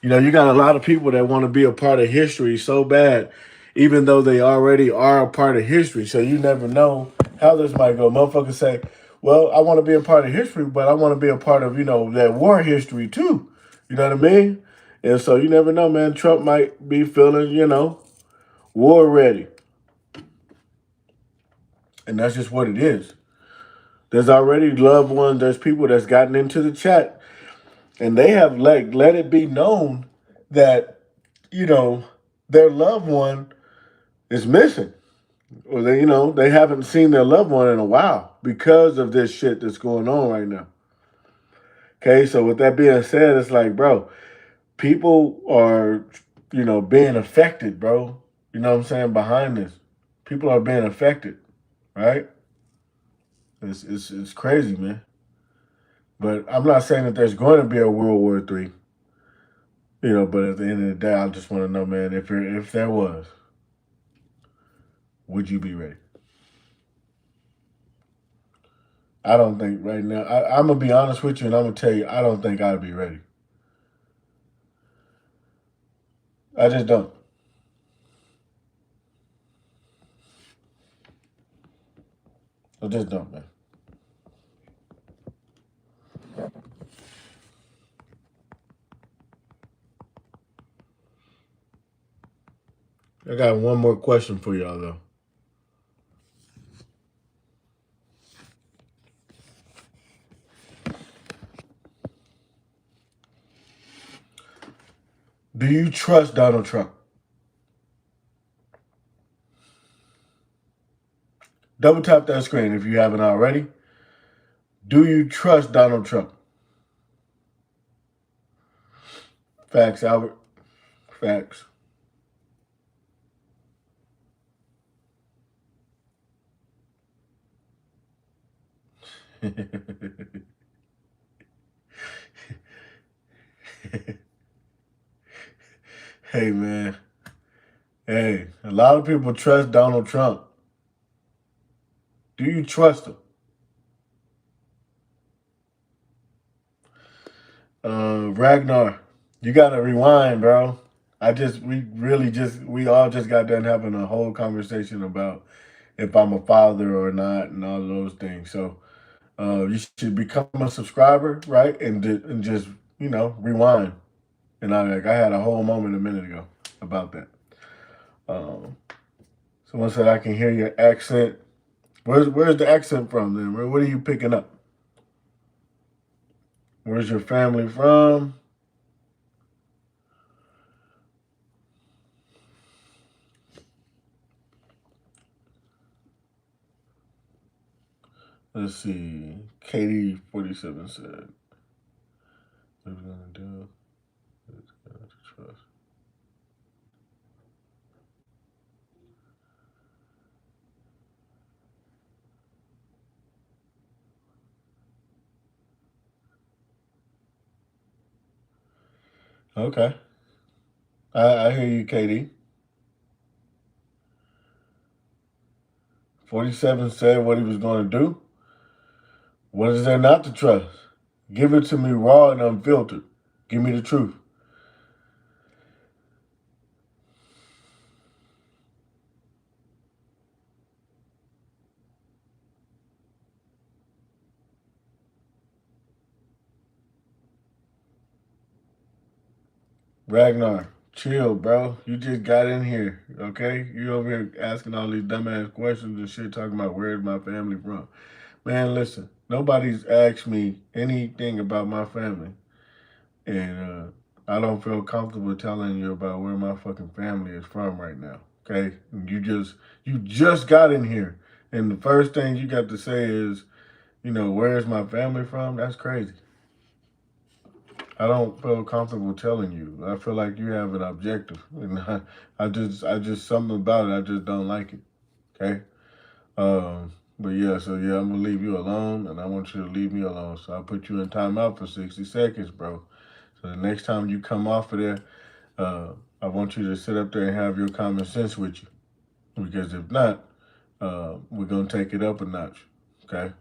You know, you got a lot of people that want to be a part of history so bad, even though they already are a part of history. So you never know how this might go. Motherfuckers say, well, I want to be a part of history, but I want to be a part of, that war history too. You know what I mean? And so you never know, man. Trump might be feeling, war ready. And that's just what it is. There's already loved ones, there's people that's gotten into the chat, and they have let it be known that, their loved one is missing. Or they haven't seen their loved one in a while because of this shit that's going on right now. Okay, so with that being said, it's like, bro, people are, being affected, bro. You know what I'm saying? Behind this. People are being affected, right? It's crazy, man. But I'm not saying that there's going to be a World War III. But at the end of the day, I just want to know, man, if there was, would you be ready? I don't think right now. I'm gonna be honest with you, and I'm gonna tell you, I don't think I'd be ready. I just don't. I just don't, man. I got one more question for y'all, though. Do you trust Donald Trump? Double tap that screen if you haven't already. Do you trust Donald Trump? Facts, Albert. Facts. Hey, man. Hey, a lot of people trust Donald Trump. Do you trust him? Ragnar, you gotta rewind, bro. we all just got done having a whole conversation about if I'm a father or not and all of those things. So you should become a subscriber, right? And just rewind. And I had a whole moment a minute ago about that. Um, Someone said I can hear your accent. Where's the accent from then? What are you picking up? Where's your family from? Let's see. Katie 47 said, "What are we gonna do? Trust." Okay, I hear you, Katie. 47 said what he was going to do. What is there not to trust? Give it to me raw and unfiltered. Give me the truth. Ragnar, chill, bro. You just got in here, okay? You over here asking all these dumbass questions and shit, talking about where's my family from. Man, listen, nobody's asked me anything about my family, and I don't feel comfortable telling you about where my fucking family is from right now. Okay, you just got in here, and the first thing you got to say is, where's my family from? That's crazy. I don't feel comfortable telling you. I feel like you have an objective, and I just something about it. I just don't like it. Okay. But yeah, so yeah, I'm gonna leave you alone, and I want you to leave me alone. So I put you in timeout for 60 seconds, bro. So the next time you come off of there, uh, I want you to sit up there and have your common sense with you, because if not, we're gonna take it up a notch. Okay.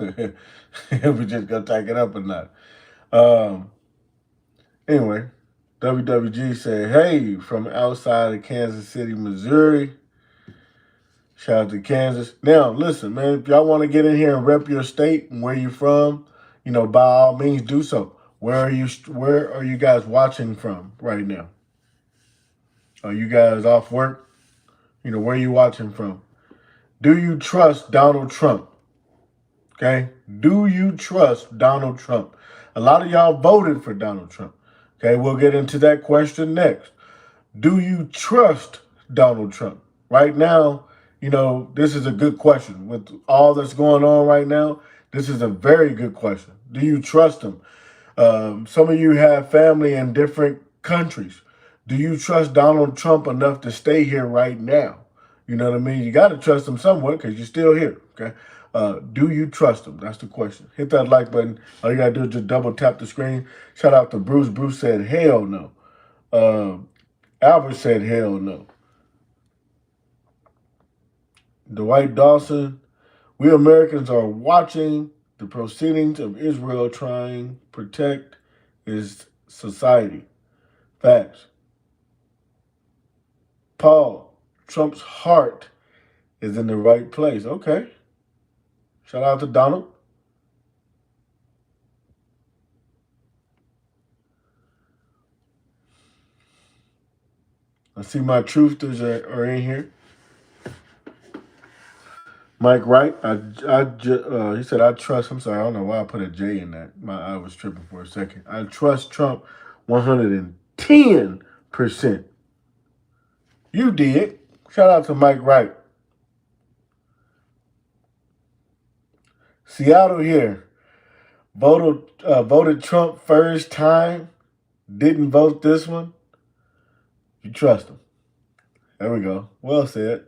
We're just gonna take it up a notch. Um, Anyway, WWG said, "Hey, from outside of Kansas City, Missouri. Shout out to Kansas. Now, listen, man, if y'all want to get in here and rep your state and where you're from, by all means do so. Where are you guys watching from right now? Are you guys off work? Where are you watching from? Do you trust Donald Trump? Okay? Do you trust Donald Trump? A lot of y'all voted for Donald Trump. Okay, we'll get into that question next. Do you trust Donald Trump? Right now, this is a good question. With all that's going on right now, this is a very good question. Do you trust him? Some of you have family in different countries. Do you trust Donald Trump enough to stay here right now? You know what I mean? You got to trust him somewhat because you're still here. Okay. Do you trust him? That's the question. Hit that like button. All you got to do is just double tap the screen. Shout out to Bruce. Bruce said, hell no. Albert said, hell no. Dwight Dawson, we Americans are watching the proceedings of Israel trying to protect its society. Facts. Paul, Trump's heart is in the right place. Okay. Shout out to Donald. I see my truthers are in here. Mike Wright, he said, I trust, I'm sorry, I don't know why I put a J in that. I was tripping for a second. I trust Trump 110%. You did. Shout out to Mike Wright. Seattle here. Voted Trump first time. Didn't vote this one. You trust him. There we go. Well said.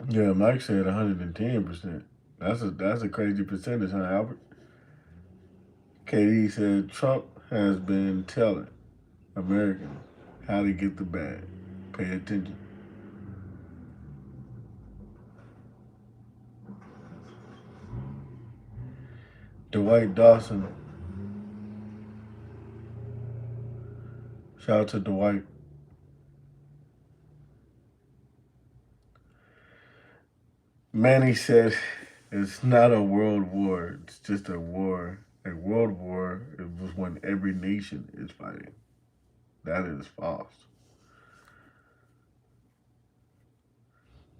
Yeah, Mike said 110%. That's a crazy percentage, huh, Albert? KD said Trump has been telling. Americans, how to get the bag. Pay attention. Dwight Dawson. Shout out to Dwight. Manny said it's not a world war, it's just a war. A world war was when every nation is fighting. That is false.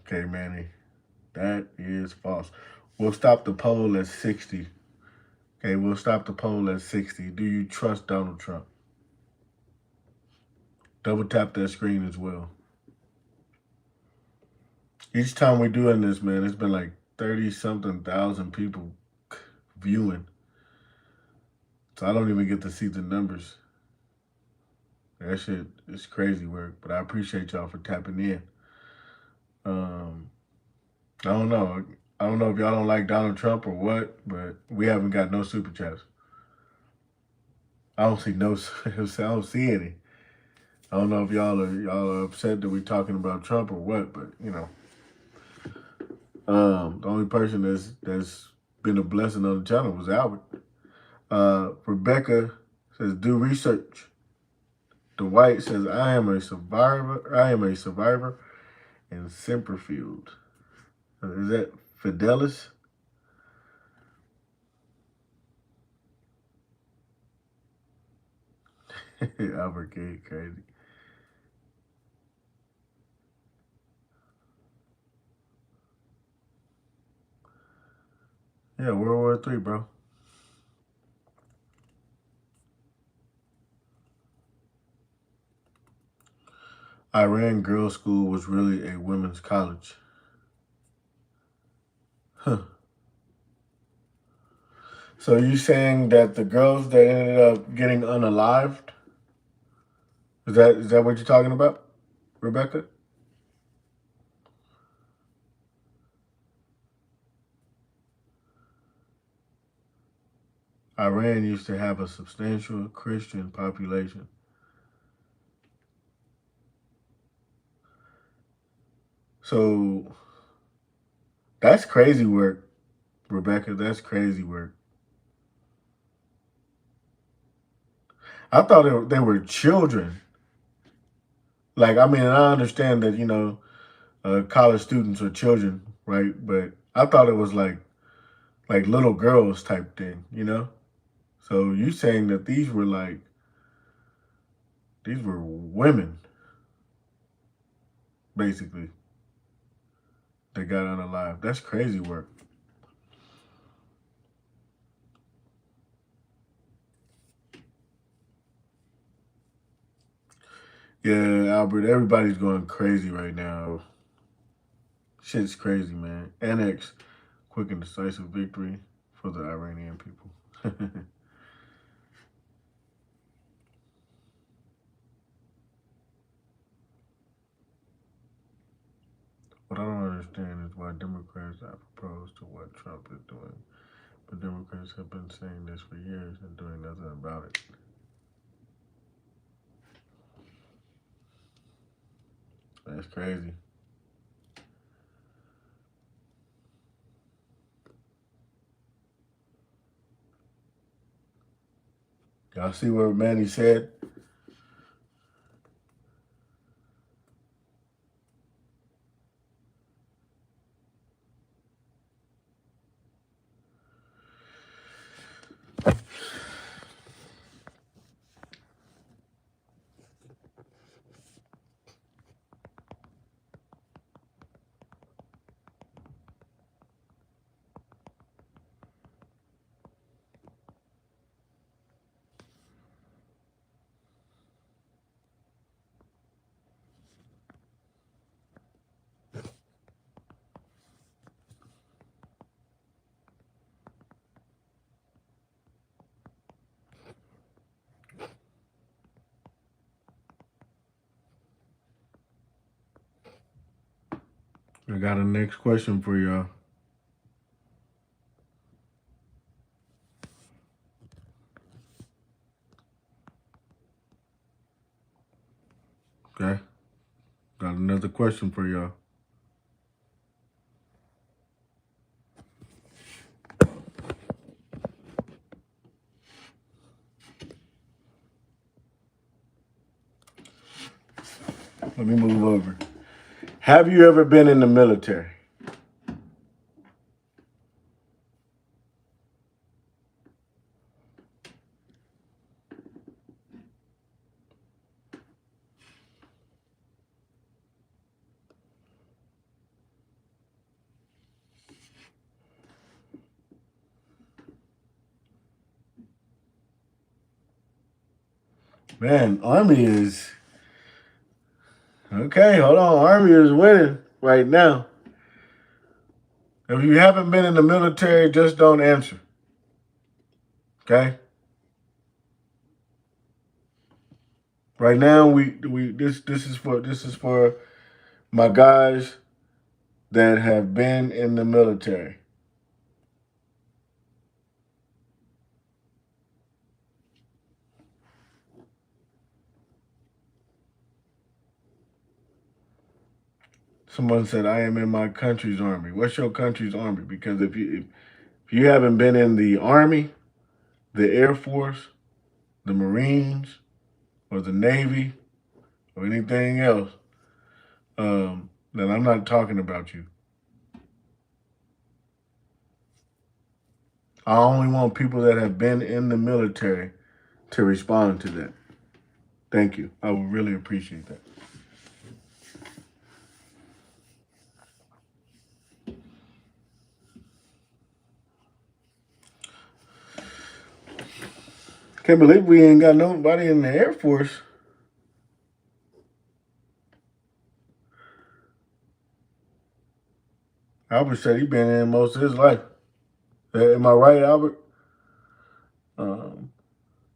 Okay, Manny. That is false. We'll stop the poll at 60. Okay, we'll stop the poll at 60. Do you trust Donald Trump? Double tap that screen as well. Each time we're doing this, man, it's been like 30 something thousand people viewing. So I don't even get to see the numbers. That shit is crazy work, but I appreciate y'all for tapping in. Um, I don't know. I don't know if y'all don't like Donald Trump or what, but we haven't got no super chats. I don't see no. I don't see any. I don't know if y'all are upset that we're talking about Trump or what, but you know, the only person that's been a blessing on the channel was Albert. Rebecca says do research. Dwight says I am a survivor. I am a survivor in Semperfield. Is that Fidelis? Albert Gate, crazy. Yeah, World War III, bro. Iran Girls' School was really a women's college. Huh. So you saying that the girls that ended up getting unalived, is that what you're talking about, Rebecca? Iran used to have a substantial Christian population. So that's crazy work, Rebecca. That's crazy work. I thought they were children. Like, I mean, I understand that, college students are children, right? But I thought it was like little girls type thing, you know? So you saying that these were women, basically, that got unalive. That's crazy work. Yeah, Albert, everybody's going crazy right now. Shit's crazy, man. Annex, quick and decisive victory for the Iranian people. What I don't understand is why Democrats are opposed to what Trump is doing. But Democrats have been saying this for years and doing nothing about it. That's crazy. Y'all see what Manny said? I got a next question for y'all. Okay. Got another question for y'all. Let me move over. Have you ever been in the military? Man, Army is okay. Hold on, Army is winning right now. If you haven't been in the military, just don't answer. Okay. Right now, this is for my guys that have been in the military. Someone said, "I am in my country's army." What's your country's army? Because if you haven't been in the army, the Air Force, the Marines, or the Navy, or anything else, then I'm not talking about you. I only want people that have been in the military to respond to that. Thank you. I would really appreciate that. Can't believe we ain't got nobody in the Air Force. Albert said he been in most of his life. Am I right, Albert? Let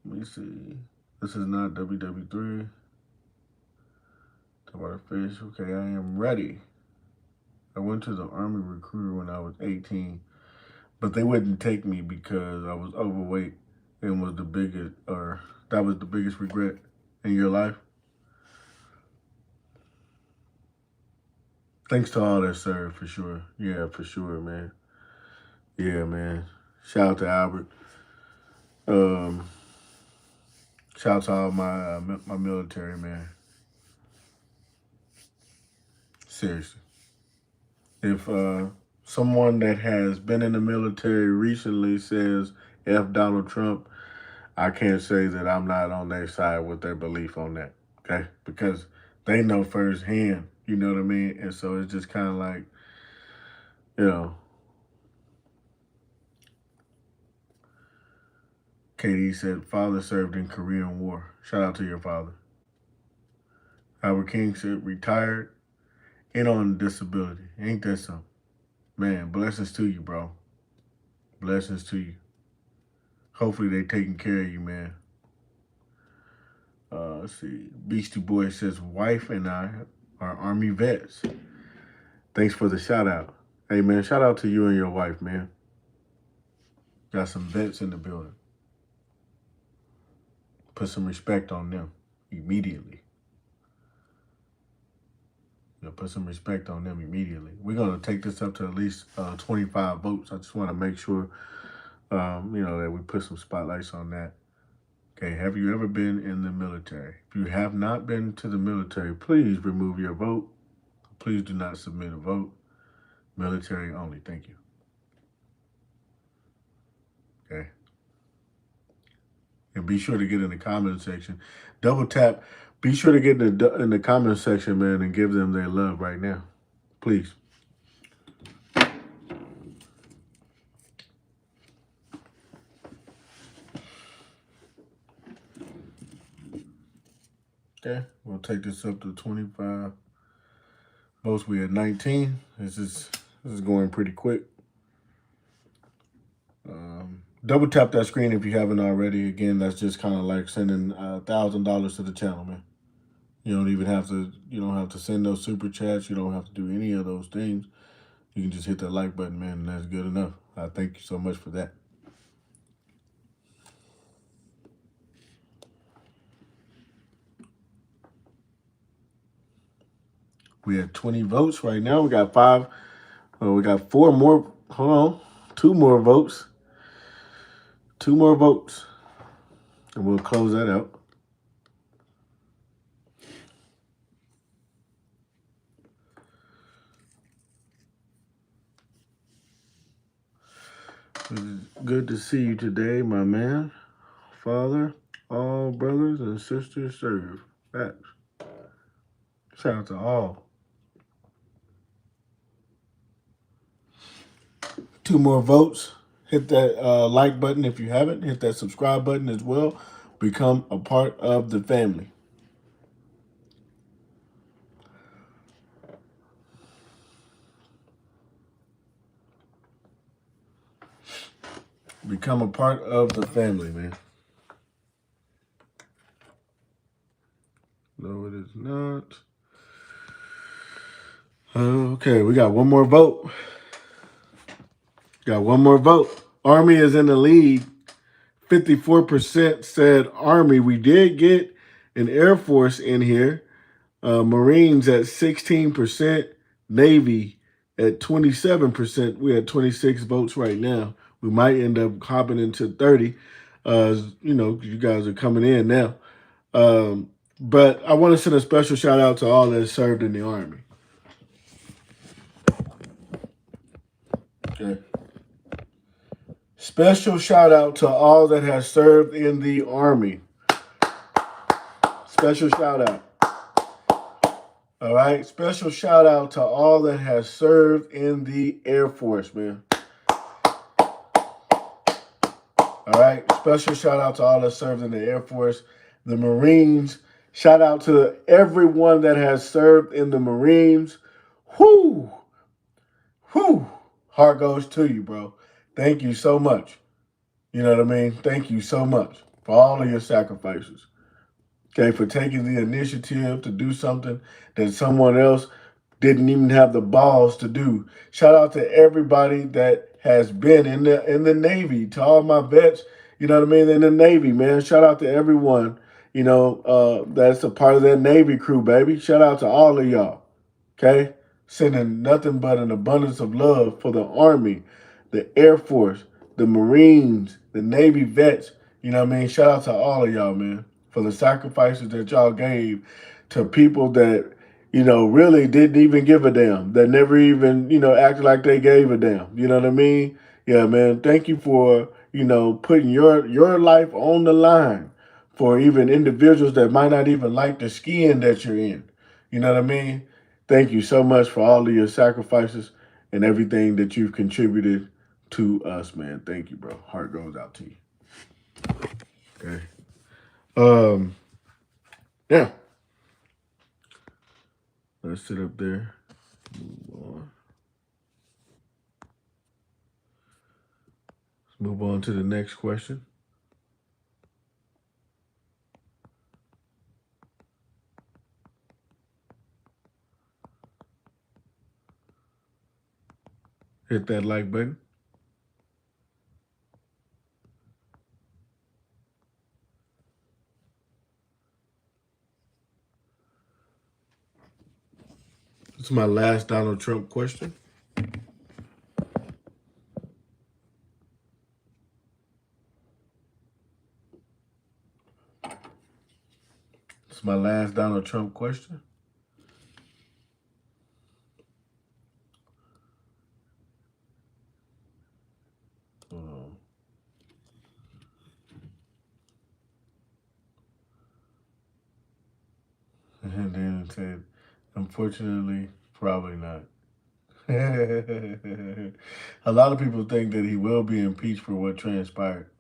me see. This is not WW3. Talk about a fish. Okay, I am ready. I went to the Army recruiter when I was 18, but they wouldn't take me because I was overweight and was the biggest, or that was the biggest regret in your life. Thanks to all that served, for sure. Yeah, for sure, man. Yeah, man. Shout out to Albert. Um, Shout out to all my military, man. Seriously. If someone that has been in the military recently says F Donald Trump, I can't say that I'm not on their side with their belief on that. Okay? Because they know firsthand, you know what I mean? And so it's just kind of like, you know, KD said, father served in Korean War. Shout out to your father. Albert King said, retired and on disability. Ain't that something? Man, blessings to you, bro. Blessings to you. Hopefully they taking care of you, man. Let's see. Beastie Boy says, wife and I are Army vets. Thanks for the shout out. Hey, man, shout out to you and your wife, man. Got some vets in the building. Put some respect on them immediately. Put some respect on them immediately. We're going to take this up to at least 25 votes. I just want to make sure, that we put some spotlights on that. Okay, have you ever been in the military? If you have not been to the military, please remove your vote. Please do not submit a vote. Military only. Thank you. Okay. And be sure to get in the comment section. Double tap. Be sure to get in the comment section, man, and give them their love right now. Please. Okay. We'll take this up to 25 votes. We at 19. This is going pretty quick. Double tap that screen if you haven't already. Again, that's just kind of like sending $1,000 to the channel, man. You don't even have to. You don't have to send those super chats. You don't have to do any of those things. You can just hit that like button, man, and that's good enough. I thank you so much for that. We had 20 votes right now. We got five. We got four more. Hold on. Two more votes. Two more votes. And we'll close that out. Good to see you today, my man. Father, all brothers and sisters serve. Facts. Shout out to all. Two more votes. Hit that like button if you haven't. Hit that subscribe button as well. Become a part of the family. Become a part of the family, man. No, it is not. Okay, we got one more vote. Got one more vote. Army is in the lead. 54% said Army. We did get an Air Force in here. Marines at 16%. Navy at 27%. We had 26 votes right now. We might end up hopping into 30. You guys are coming in now. But I want to send a special shout out to all that served in the Army. Okay. Special shout out to all that has served in the Army. Special shout out. All right. Special shout out to all that has served in the Air Force, man. All right. Special shout out to all that served in the Air Force, the Marines. Shout out to everyone that has served in the Marines. Whoo! Whoo! Heart goes to you, bro. Thank you so much. You know what I mean? Thank you so much for all of your sacrifices. Okay, for taking the initiative to do something that someone else didn't even have the balls to do. Shout out to everybody that has been in the Navy, to all my vets, you know what I mean, in the Navy, man. Shout out to everyone, that's a part of that Navy crew, baby. Shout out to all of y'all. Okay? Sending nothing but an abundance of love for the Army, the Air Force, the Marines, the Navy vets. You know what I mean? Shout out to all of y'all, man, for the sacrifices that y'all gave to people that, really didn't even give a damn, that never even, acted like they gave a damn. You know what I mean? Yeah, man. Thank you for, putting your life on the line for even individuals that might not even like the skin that you're in. You know what I mean? Thank you so much for all of your sacrifices and everything that you've contributed to us, man. Thank you, bro. Heart goes out to you. Okay. Yeah. Let's sit up there. Move on. Let's move on to the next question. Hit that like button. It's my last Donald Trump question. It's my last Donald Trump question. And then it said, unfortunately, probably not. A lot of people think that he will be impeached for what transpired.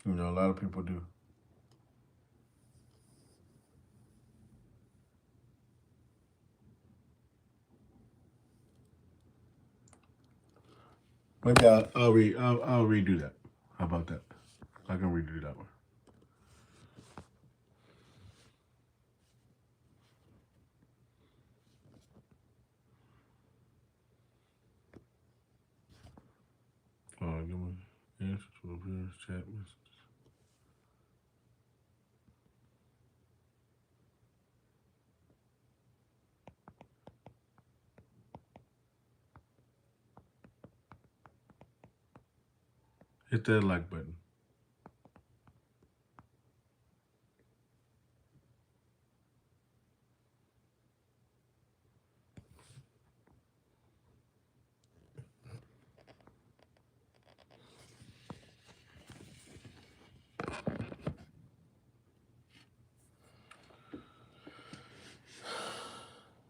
A lot of people do. Maybe I'll redo that. How about that? I can redo that one. message will appear as chat message. Hit that like button.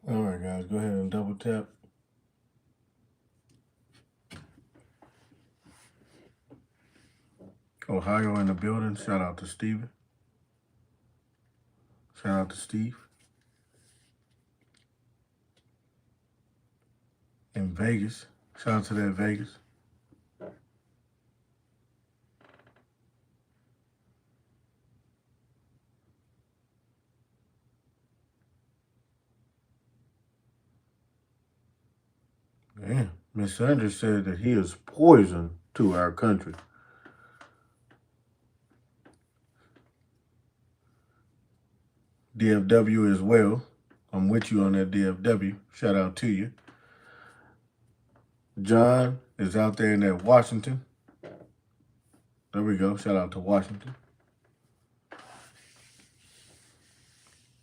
All right, guys, go ahead and double tap. Ohio in the building. Shout out to Steven. Shout out to Steve. In Vegas. Shout out to that Vegas. Man, Miss Sanders said that he is poison to our country. DFW as well. I'm with you on that DFW. Shout out to you. John is out there in that Washington. There we go. Shout out to Washington.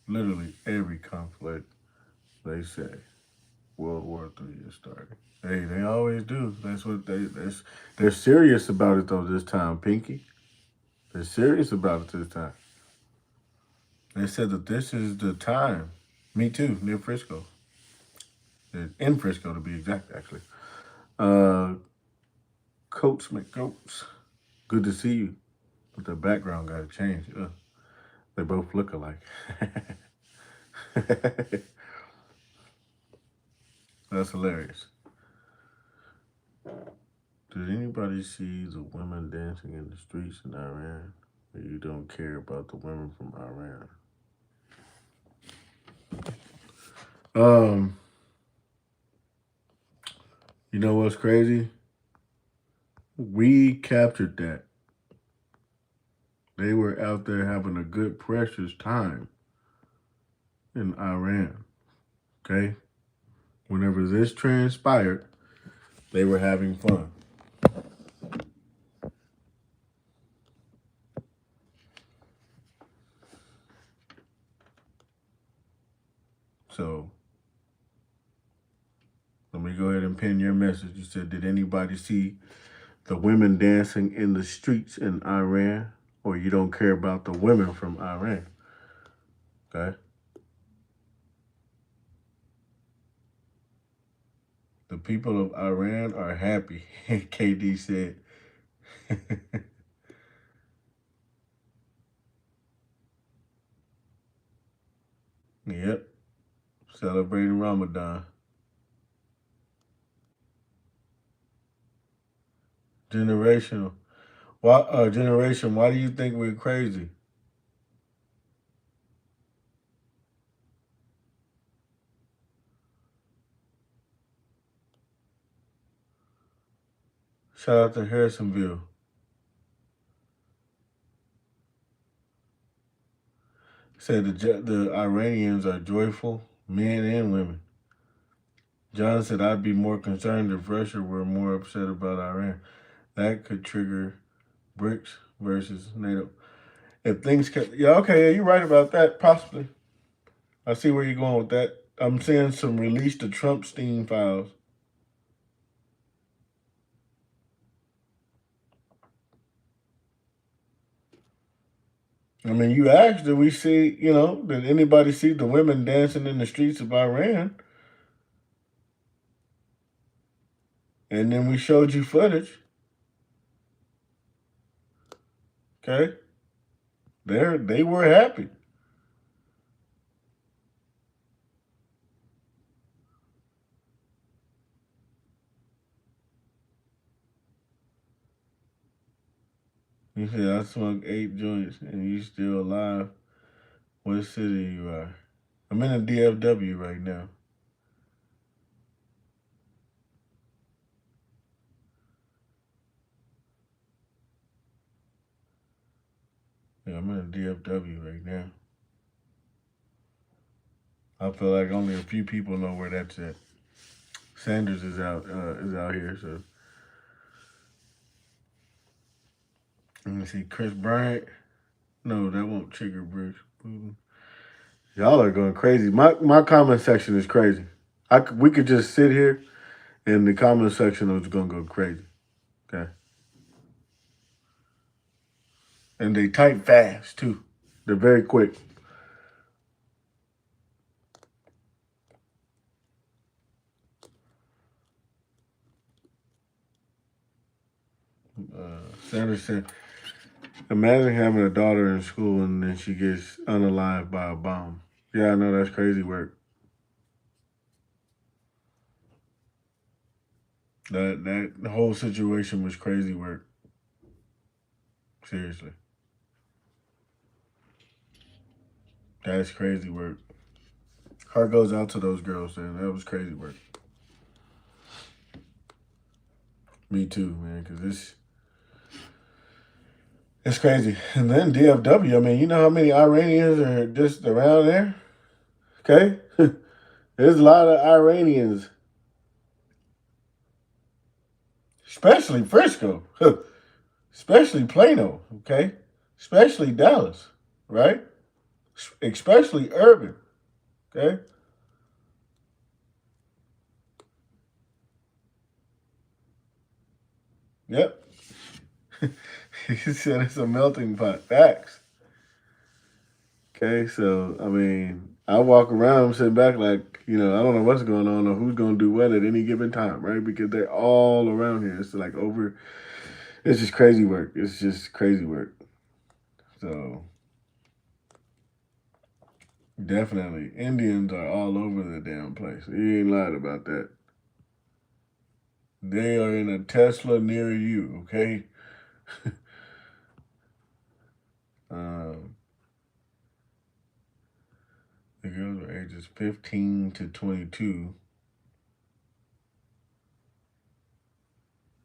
Literally every conflict, they say World War III is starting. Hey, they always do. They're serious about it though this time, Pinky. They're serious about it this time. They said that this is the time. Me too, near Frisco. In Frisco to be exact, actually. Coach McGoats, good to see you. But the background got to change. They both look alike. That's hilarious. Did anybody see the women dancing in the streets in Iran? Or you don't care about the women from Iran? You know what's crazy? We captured that. They were out there having a good, precious time in Iran. Okay? Whenever this transpired, they were having fun. So, let me go ahead and pin your message. You said, did anybody see the women dancing in the streets in Iran? Or you don't care about the women from Iran? Okay? The people of Iran are happy, KD said. Yep. Celebrating Ramadan. Generational. Why do you think we're crazy? Shout out to Harrisonville. Said the Iranians are joyful, men and women. John said, I'd be more concerned if Russia were more upset about Iran. That could trigger BRICS versus NATO. If things could, you're right about that, possibly. I see where you're going with that. I'm seeing some release the Trump Steam files. I mean, you asked, did we see, did anybody see the women dancing in the streets of Iran? And then we showed you footage. Okay? They were happy. You said, I smoked 8 joints and you still alive. What city you are? I'm in the DFW right now. Yeah, I'm in a DFW right now. I feel like only a few people know where that's at. Sanders is out here, so let me see. Chris Bryant. No, that won't trigger Bruce. Y'all are going crazy. My comment section is crazy. We could just sit here and the comment section is gonna go crazy. Okay. And they type fast too. They're very quick. Sanders said, imagine having a daughter in school and then she gets unalived by a bomb. Yeah, I know that's crazy work. That the whole situation was crazy work. Seriously. That's crazy work. Heart goes out to those girls, man. That was crazy work. Me too, man, because it's crazy. And then DFW, I mean, you know how many Iranians are just around there? Okay? There's a lot of Iranians, especially Frisco, especially Plano, okay? Especially Dallas, right? Especially urban, okay? Yep. He said it's a melting pot. Facts. Okay, so I mean, I walk around sitting back like, I don't know what's going on or who's gonna do what at any given time, right? Because they're all around here. It's like it's just crazy work. It's just crazy work. So definitely, Indians are all over the damn place. You ain't lied about that. They are in a Tesla near you, okay? um, the girls are ages 15 to 22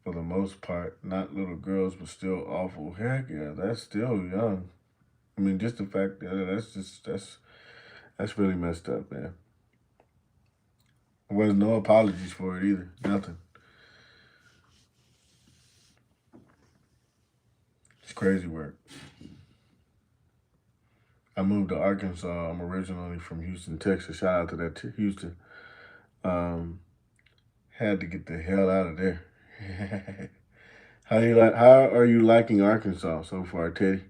for the most part. Not little girls, but still awful. Heck yeah, that's still young. I mean, just the fact that that's really messed up, man. There was no apologies for it either. Nothing. It's crazy work. I moved to Arkansas. I'm originally from Houston, Texas. Shout out to that Houston. Um, had to get the hell out of there. How are you liking Arkansas so far, Teddy?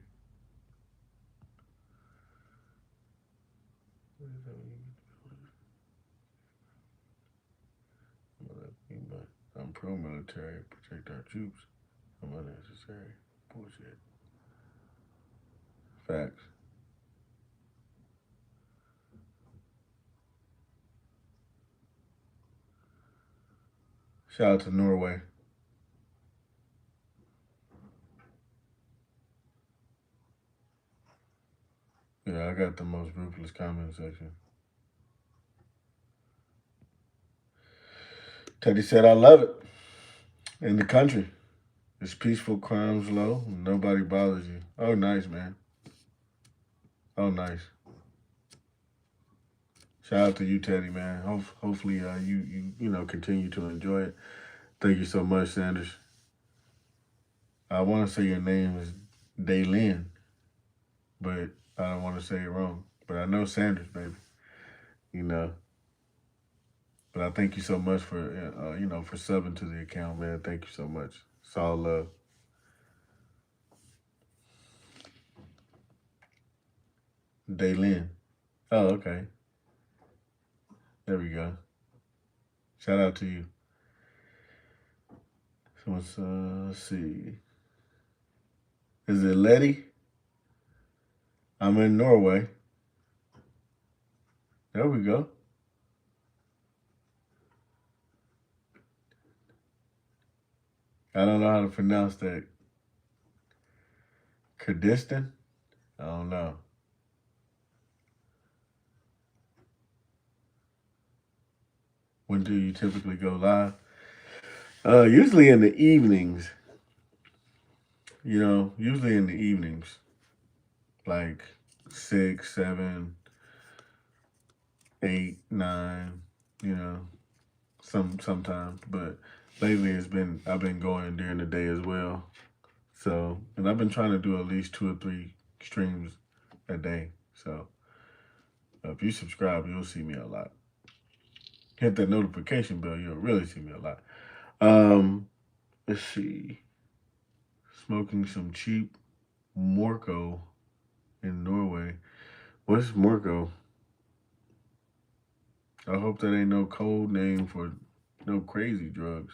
I'm pro-military. Protect our troops. I'm unnecessary. Bullshit. Facts. Shout out to Norway. Yeah, I got the most ruthless comment section. Teddy said, I love it. In the country. It's peaceful, crime's low, nobody bothers you. Oh, nice, man. Oh, nice. Shout out to you, Teddy, man. Hopefully, you continue to enjoy it. Thank you so much, Sanders. I want to say your name is Daylin, but I don't want to say it wrong. But I know Sanders, baby. You know. But I thank you so much for for subbing to the account, man. Thank you so much. It's all love. Daylin. Oh, okay. There we go. Shout out to you. So let's see. Is it Letty? I'm in Norway. There we go. I don't know how to pronounce that. Kurdistan? I don't know. When do you typically go live? Usually in the evenings. Usually in the evenings. like 6, 7, 8, 9, you know, sometimes. But lately I've been going during the day as well. So, and I've been trying to do at least 2 or 3 streams a day. So, if you subscribe, you'll see me a lot. Hit that notification bell, you'll really see me a lot. Let's see. Smoking some cheap Morco in Norway. What's Morco? I hope that ain't no code name for no crazy drugs.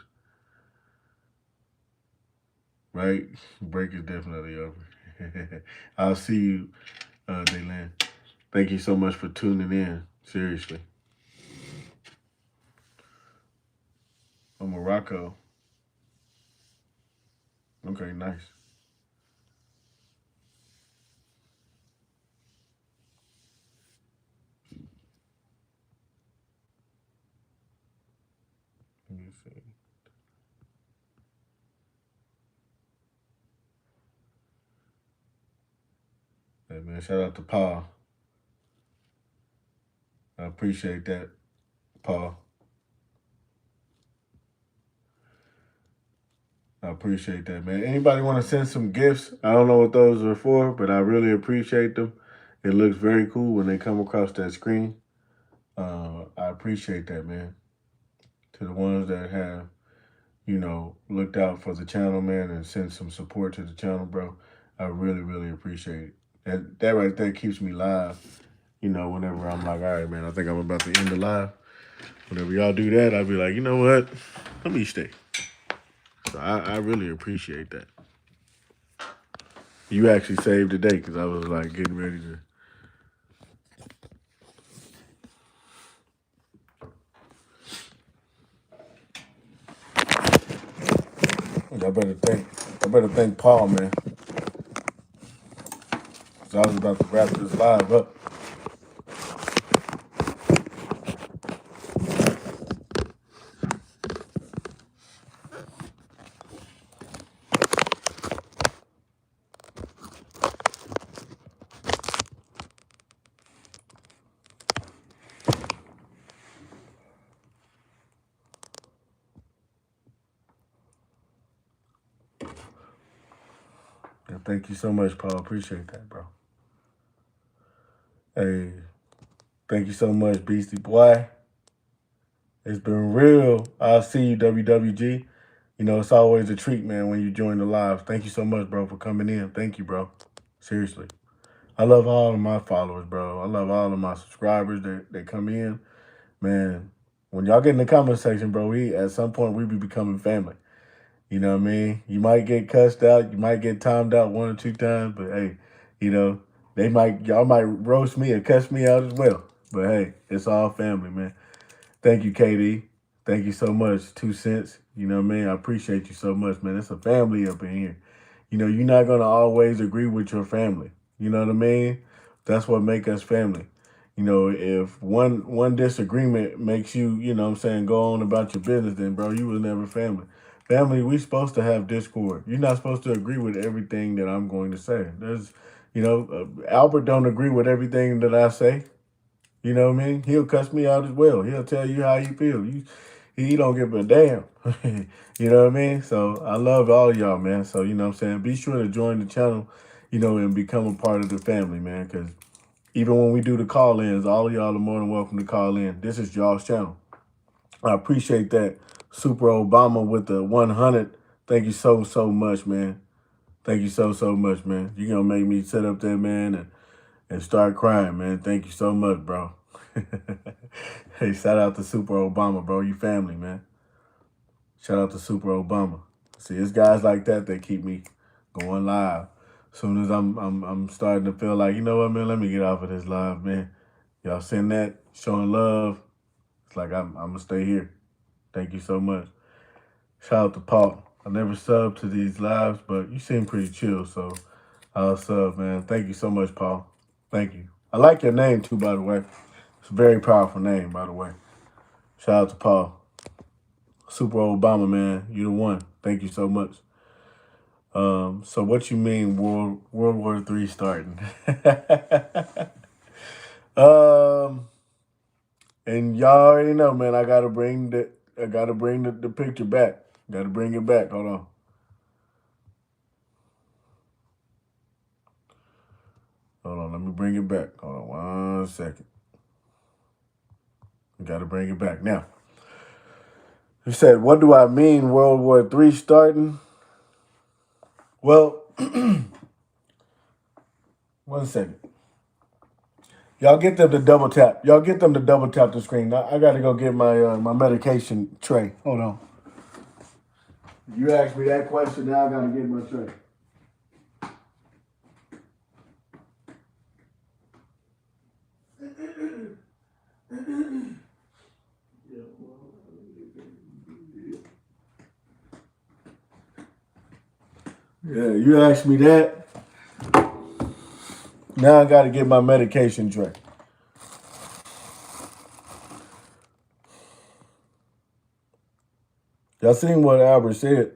Right? Break is definitely over. I'll see you, Daylan. Thank you so much for tuning in. Seriously. Oh, Morocco. Okay, nice. Let me see. Hey, man, shout out to Paul. I appreciate that, Paul. I appreciate that, man. Anybody want to send some gifts? I don't know what those are for, but I really appreciate them. It looks very cool when they come across that screen. I appreciate that, man. To the ones that have, looked out for the channel, man, and sent some support to the channel, bro. I really, really appreciate it. That right there keeps me live. Whenever I'm like, all right, man, I think I'm about to end the live. Whenever y'all do that, I'll be like, you know what? Let me stay. So I really appreciate that. You actually saved the day because I was like getting ready to. I better thank Paul, man. Cause I was about to wrap this live up. Yeah, thank you so much, Paul. Appreciate that, bro. Hey, thank you so much, Beastie Boy. It's been real. I'll see you, WWG. It's always a treat, man, when you join the live. Thank you so much, bro, for coming in. Thank you, bro. Seriously. I love all of my followers, bro. I love all of my subscribers that come in. Man, when y'all get in the comment section, bro, at some point we be becoming family. You know what I mean? You might get cussed out, you might get timed out 1 or 2 times, but hey, you know, y'all might roast me or cuss me out as well. But hey, it's all family, man. Thank you, KD. Thank you so much. 2 cents. You know what I mean? I appreciate you so much, man. It's a family up in here. You're not gonna always agree with your family. You know what I mean? That's what make us family. If one disagreement makes you, what I'm saying, go on about your business, then bro, you was never family. Family, we supposed to have discord. You're not supposed to agree with everything that I'm going to say. Albert don't agree with everything that I say. You know what I mean? He'll cuss me out as well. He'll tell you how he feel. He don't give a damn. You know what I mean? So I love all of y'all, man. So, what I'm saying? Be sure to join the channel, and become a part of the family, man. Because even when we do the call-ins, all of y'all are more than welcome to call in. This is y'all's channel. I appreciate that. Super Obama with the 100. Thank you so, so much, man. Thank you so, so much, man. You're going to make me sit up there, man, and start crying, man. Thank you so much, bro. Hey, shout out to Super Obama, bro. You family, man. Shout out to Super Obama. See, it's guys like that keep me going live. As soon as I'm starting to feel like, you know what, man, let me get off of this live, man. Y'all send that, showing love. It's like I'm gonna stay here. Thank you so much. Shout out to Paul. I never sub to these lives, but you seem pretty chill, so I'll sub, man. Thank you so much, Paul. Thank you. I like your name too, by the way. It's a very powerful name, by the way. Shout out to Paul. Super Obama, man. You the one. Thank you so much. So what you mean World War III starting? um, and y'all already know, man. I gotta bring the picture back. Gotta bring it back. Hold on. Hold on. Let me bring it back. Hold on 1 second. Gotta bring it back now. He said, "What do I mean World War III starting?" Well, 1 second. Y'all get them to double tap. Y'all get them to double tap the screen. I got to go get my medication tray. Hold on. You asked me that question. Now I got to get my tray. Yeah, you asked me that. Now I got to get my medication tray. Y'all seen what Albert said?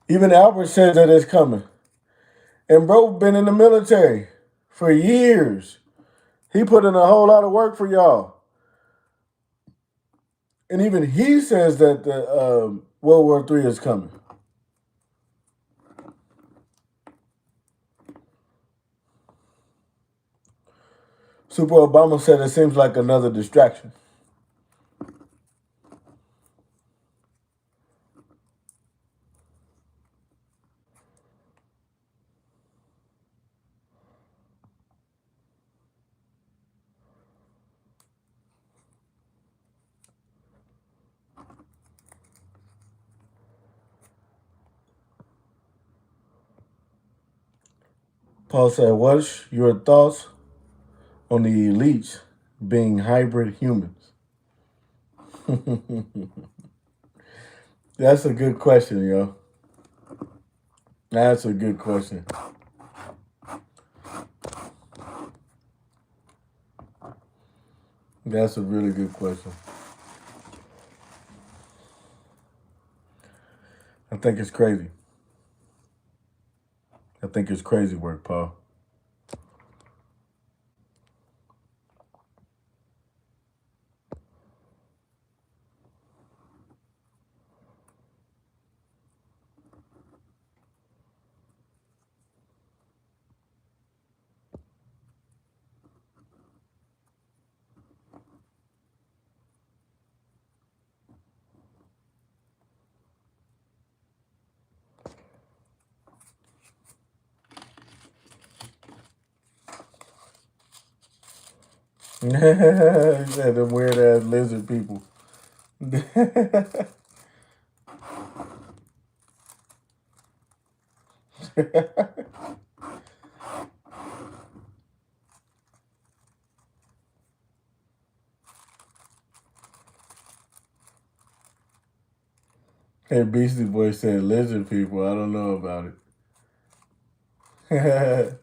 Even Albert says that it's coming. And bro been in the military for years. He put in a whole lot of work for y'all. And even he says that the World War III is coming. Super Obama said it seems like another distraction. Paul said, "What's your thoughts on the elites being hybrid humans?" That's a good question, yo. That's a good question. That's a really good question. I think it's crazy. I think it's crazy work, Paul. He said them weird ass lizard people. Hey, Beastie Boy said lizard people. I don't know about it.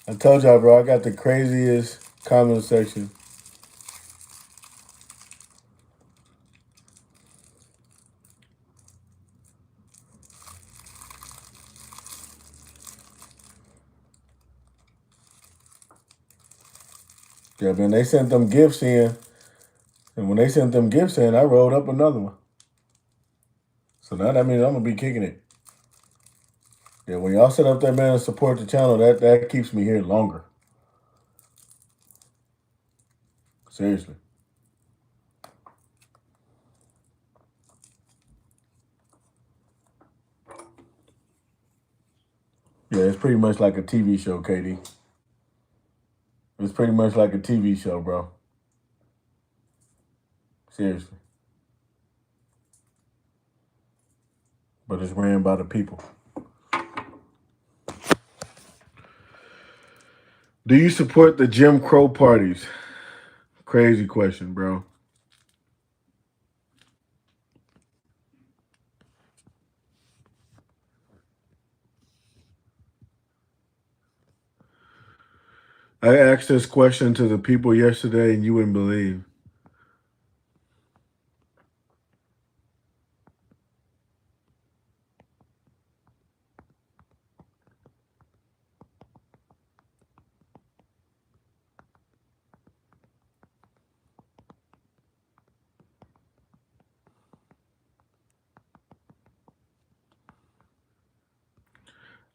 I told y'all, bro, I got the craziest comment section. Yeah, man, they sent them gifts in. And when they sent them gifts in, I rolled up another one. So now that means I'm going to be kicking it. Yeah, when y'all sit up there, man, and support the channel, that keeps me here longer. Seriously. Yeah, it's pretty much like a TV show, KD. It's pretty much like a TV show, bro. Seriously. But it's ran by the people. Do you support the Jim Crow parties? Crazy question, bro. I asked this question to the people yesterday, and you wouldn't believe.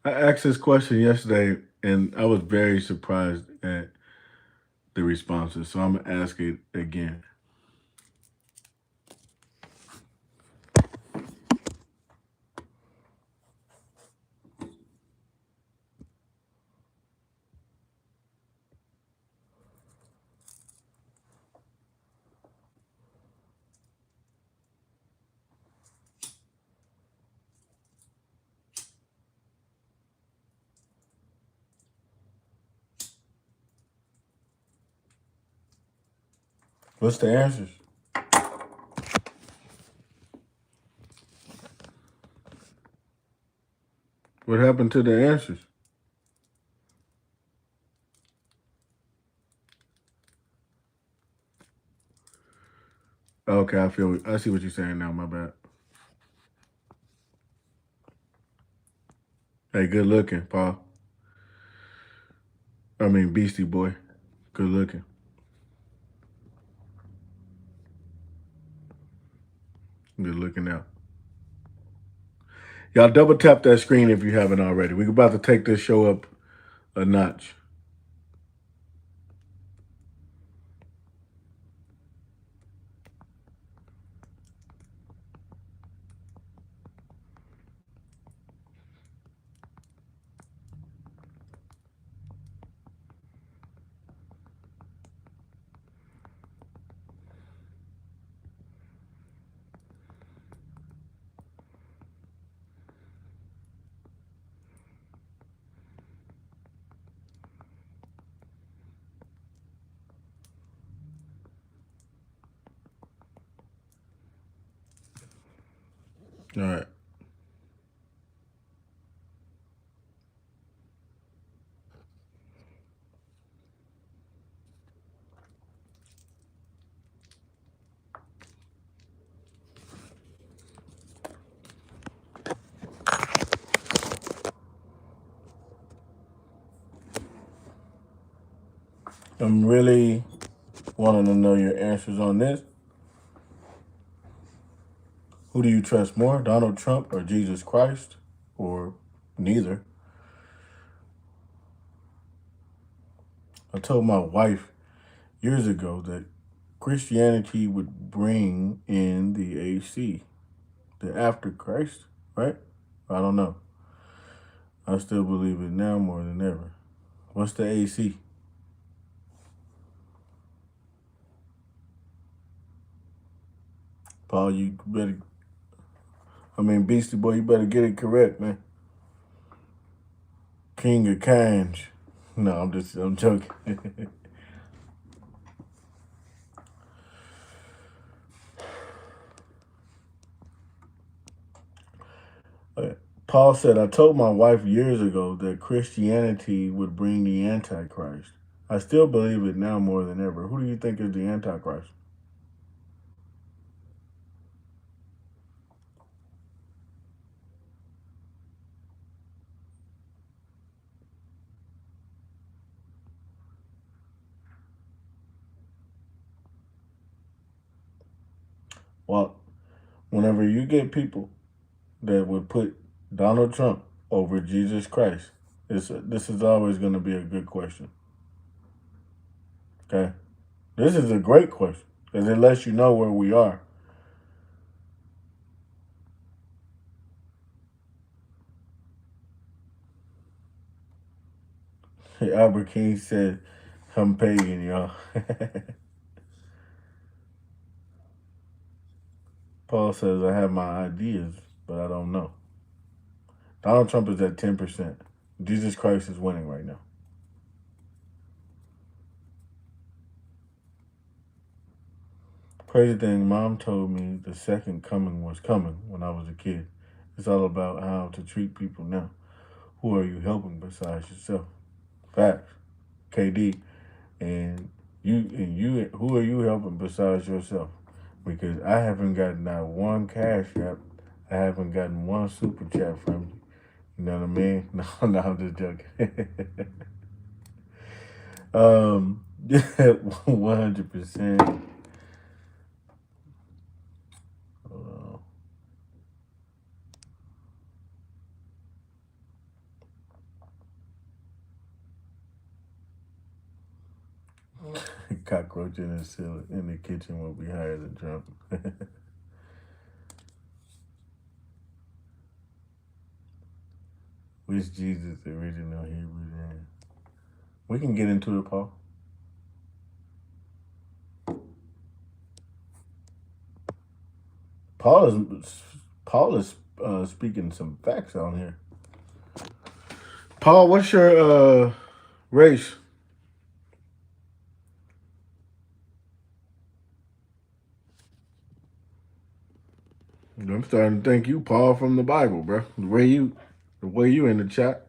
I asked this question yesterday, and I was very surprised at the responses. So I'm gonna ask it again. What's the answers? What happened to the answers? Okay, I feel. I see what you're saying now. My bad. Hey, good looking, Paul. I mean, Beastie Boy. Good looking. Good looking out. Y'all double tap that screen if you haven't already. We're about to take this show up a notch. All right. I'm really wanting to know your answers on this. Who do you trust more, Donald Trump or Jesus Christ? Or neither? I told my wife years ago that Christianity would bring in the AC, the after Christ, right? I don't know. I still believe it now more than ever. What's the AC? Paul, you better, I mean, Beastie Boy, you better get it correct, man. King of Kanj. No, I'm joking. Paul said, I told my wife years ago that Christianity would bring the Antichrist. I still believe it now more than ever. Who do you think is the Antichrist? Well, whenever you get people that would put Donald Trump over Jesus Christ, this is always going to be a good question. Okay? This is a great question because it lets you know where we are. Albert King said, I'm pagan, y'all. Paul says, I have my ideas, but I don't know. Donald Trump is at 10%. Jesus Christ is winning right now. Crazy thing, mom told me the second coming was coming when I was a kid. It's all about how to treat people now. Who are you helping besides yourself? Facts. KD, and you who are you helping besides yourself? Because I haven't gotten not one cash app, I haven't gotten one super chat from you. You know what I mean? No, no, I'm just joking. 100%. Cockroach in the kitchen will be higher than Trump. Which Jesus, the original Hebrew name? We can get into it, Paul. Paul is Paul is speaking some facts on here. Paul, what's your race? I'm starting to think you Paul from the Bible, bro. The way you in the chat.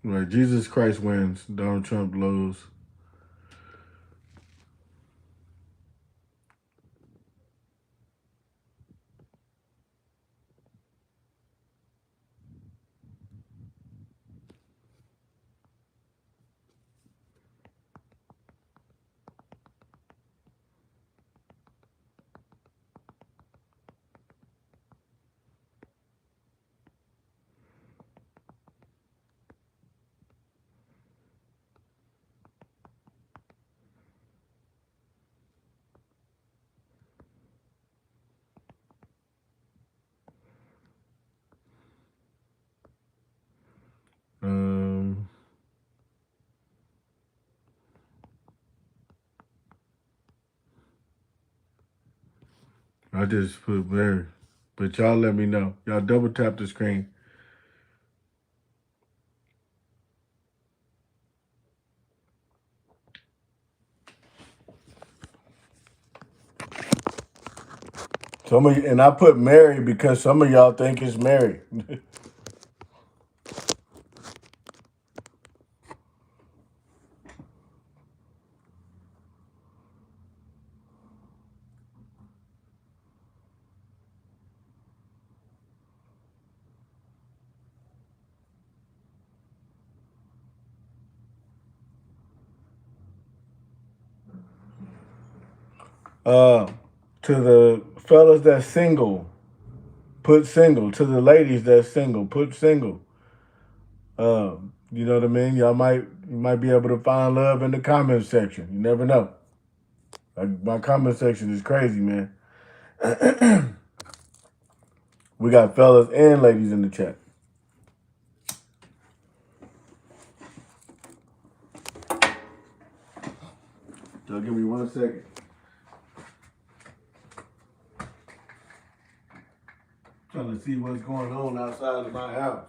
Right, Jesus Christ wins. Donald Trump lose. Um, I just put Mary, but y'all let me know. Y'all double tap the screen. And I put Mary because some of y'all think it's Mary. uh, to the fellas that's single, put single. To the ladies that's single, put single. You know what I mean? You might be able to find love in the comment section. You never know. Like, my comment section is crazy, man. We got fellas and ladies in the chat. So give me 1 second. Trying to see what's going on outside of my house.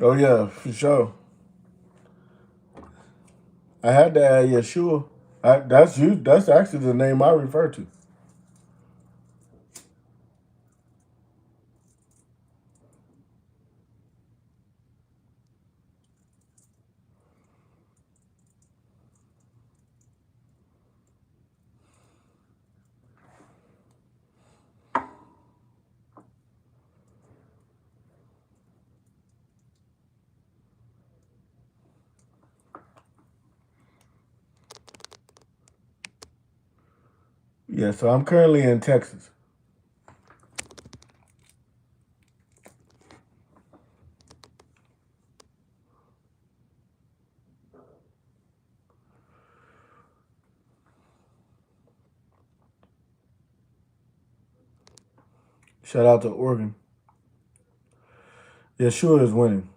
Oh yeah, for sure. I had to add Yeshua. That's you. That's actually the name I refer to. Yeah, so I'm currently in Texas. Shout out to Oregon. Yeshua is winning.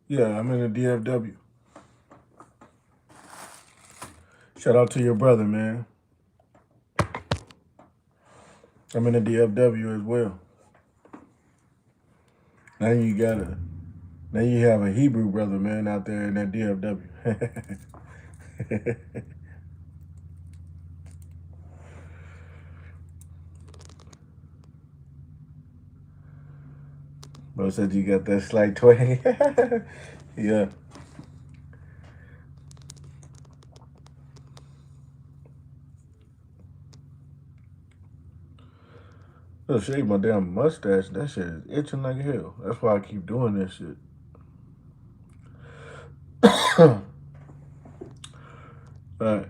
Yeah, I'm in the DFW. Shout out to your brother, man. I'm in the DFW as well. Now you got a now you have a Hebrew brother, man, out there in that DFW. Bro said you got that slight twang. Yeah. I'll shave my damn mustache. That shit is itching like hell. That's why I keep doing this shit. Alright.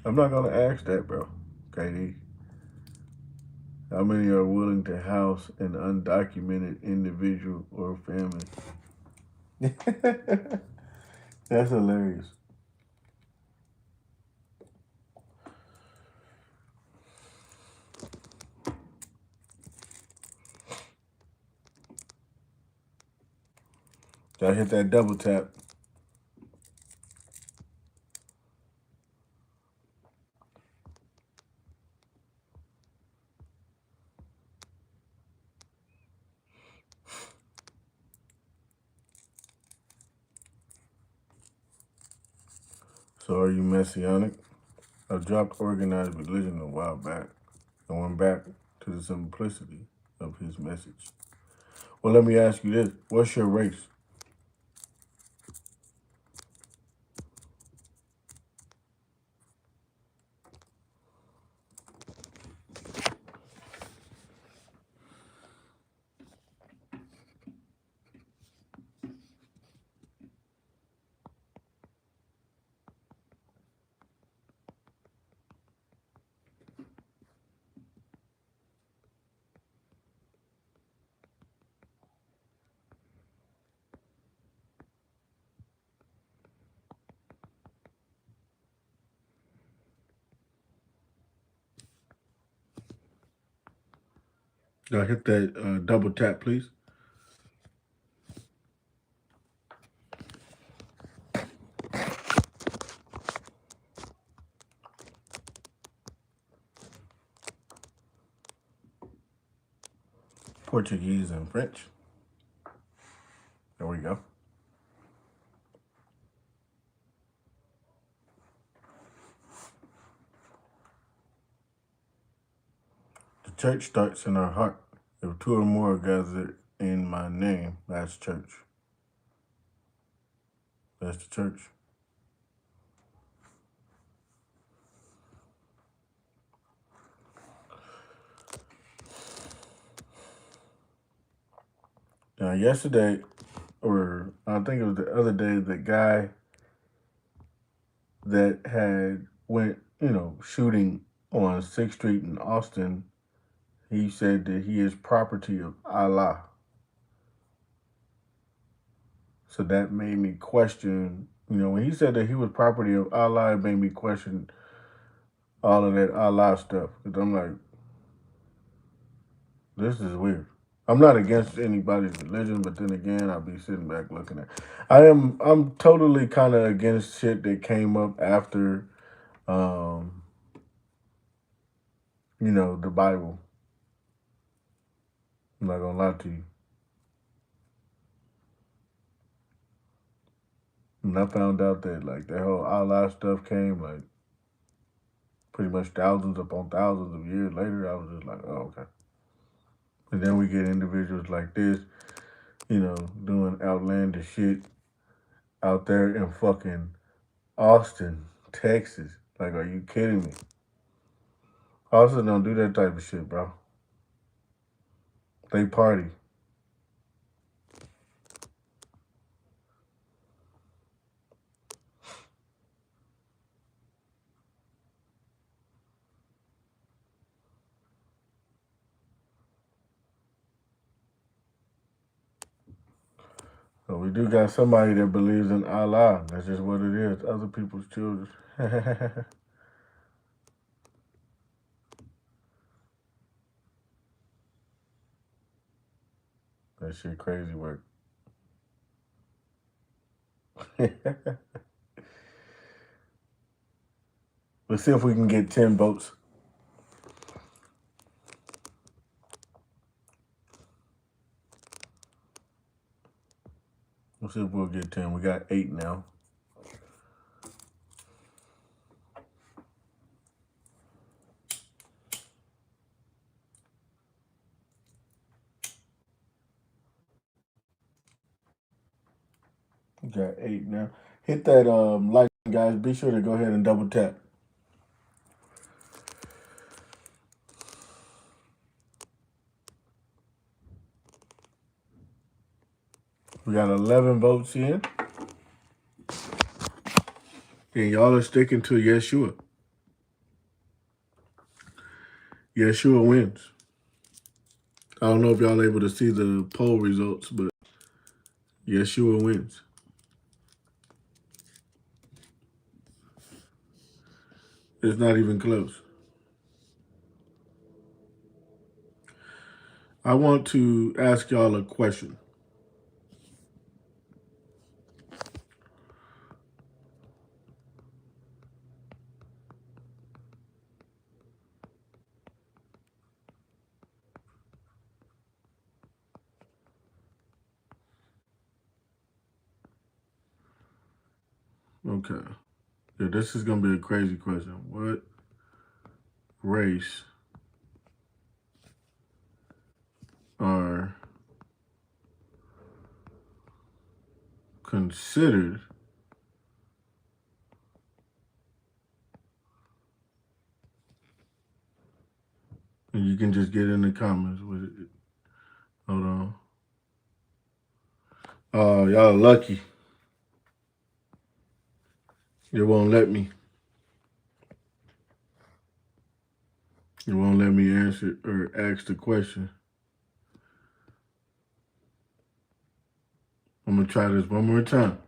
I'm not gonna ask that, bro. KD. How many are willing to house an undocumented individual or family? That's hilarious. Gotta hit that double tap. So are you messianic? I dropped organized religion a while back and went back to the simplicity of his message. Well, let me ask you this. What's your race? Hit that double tap, please. Portuguese and French. There we go. The church starts in our heart. If two or more are gathered in my name, that's church. That's the church. Now, yesterday, or I think it was the other day, the guy that had went, shooting on 6th Street in Austin, he said that he is property of Allah. So that made me question, when he said that he was property of Allah, it made me question all of that Allah stuff. Because I'm like, this is weird. I'm not against anybody's religion, but then again, I'll be sitting back looking at. I'm totally kind of against shit that came up after, um, the Bible. I'm not gonna lie to you. And I found out that like that whole Allah stuff came like pretty much thousands upon thousands of years later. I was just like, oh okay. And then we get individuals like this, doing outlandish shit out there in fucking Austin, Texas. Like, are you kidding me? Austin don't do that type of shit, bro. They party. So we do got somebody that believes in Allah. That's just what it is. Other people's children. That shit crazy work. Let's see if we can get 10 votes. Let's see if we'll get 10. We got 8 now. We got 8 now. Hit that like, guys. Be sure to go ahead and double tap. We got 11 votes in. And y'all are sticking to Yeshua. Yeshua wins. I don't know if y'all able to see the poll results, but Yeshua wins. It's not even close. I want to ask y'all a question. Okay. Yeah, this is going to be a crazy question. What race are considered and you can just get in the comments with it. Hold on. Oh, y'all lucky. It won't let me. It won't let me answer or ask the question. I'm going to try this one more time.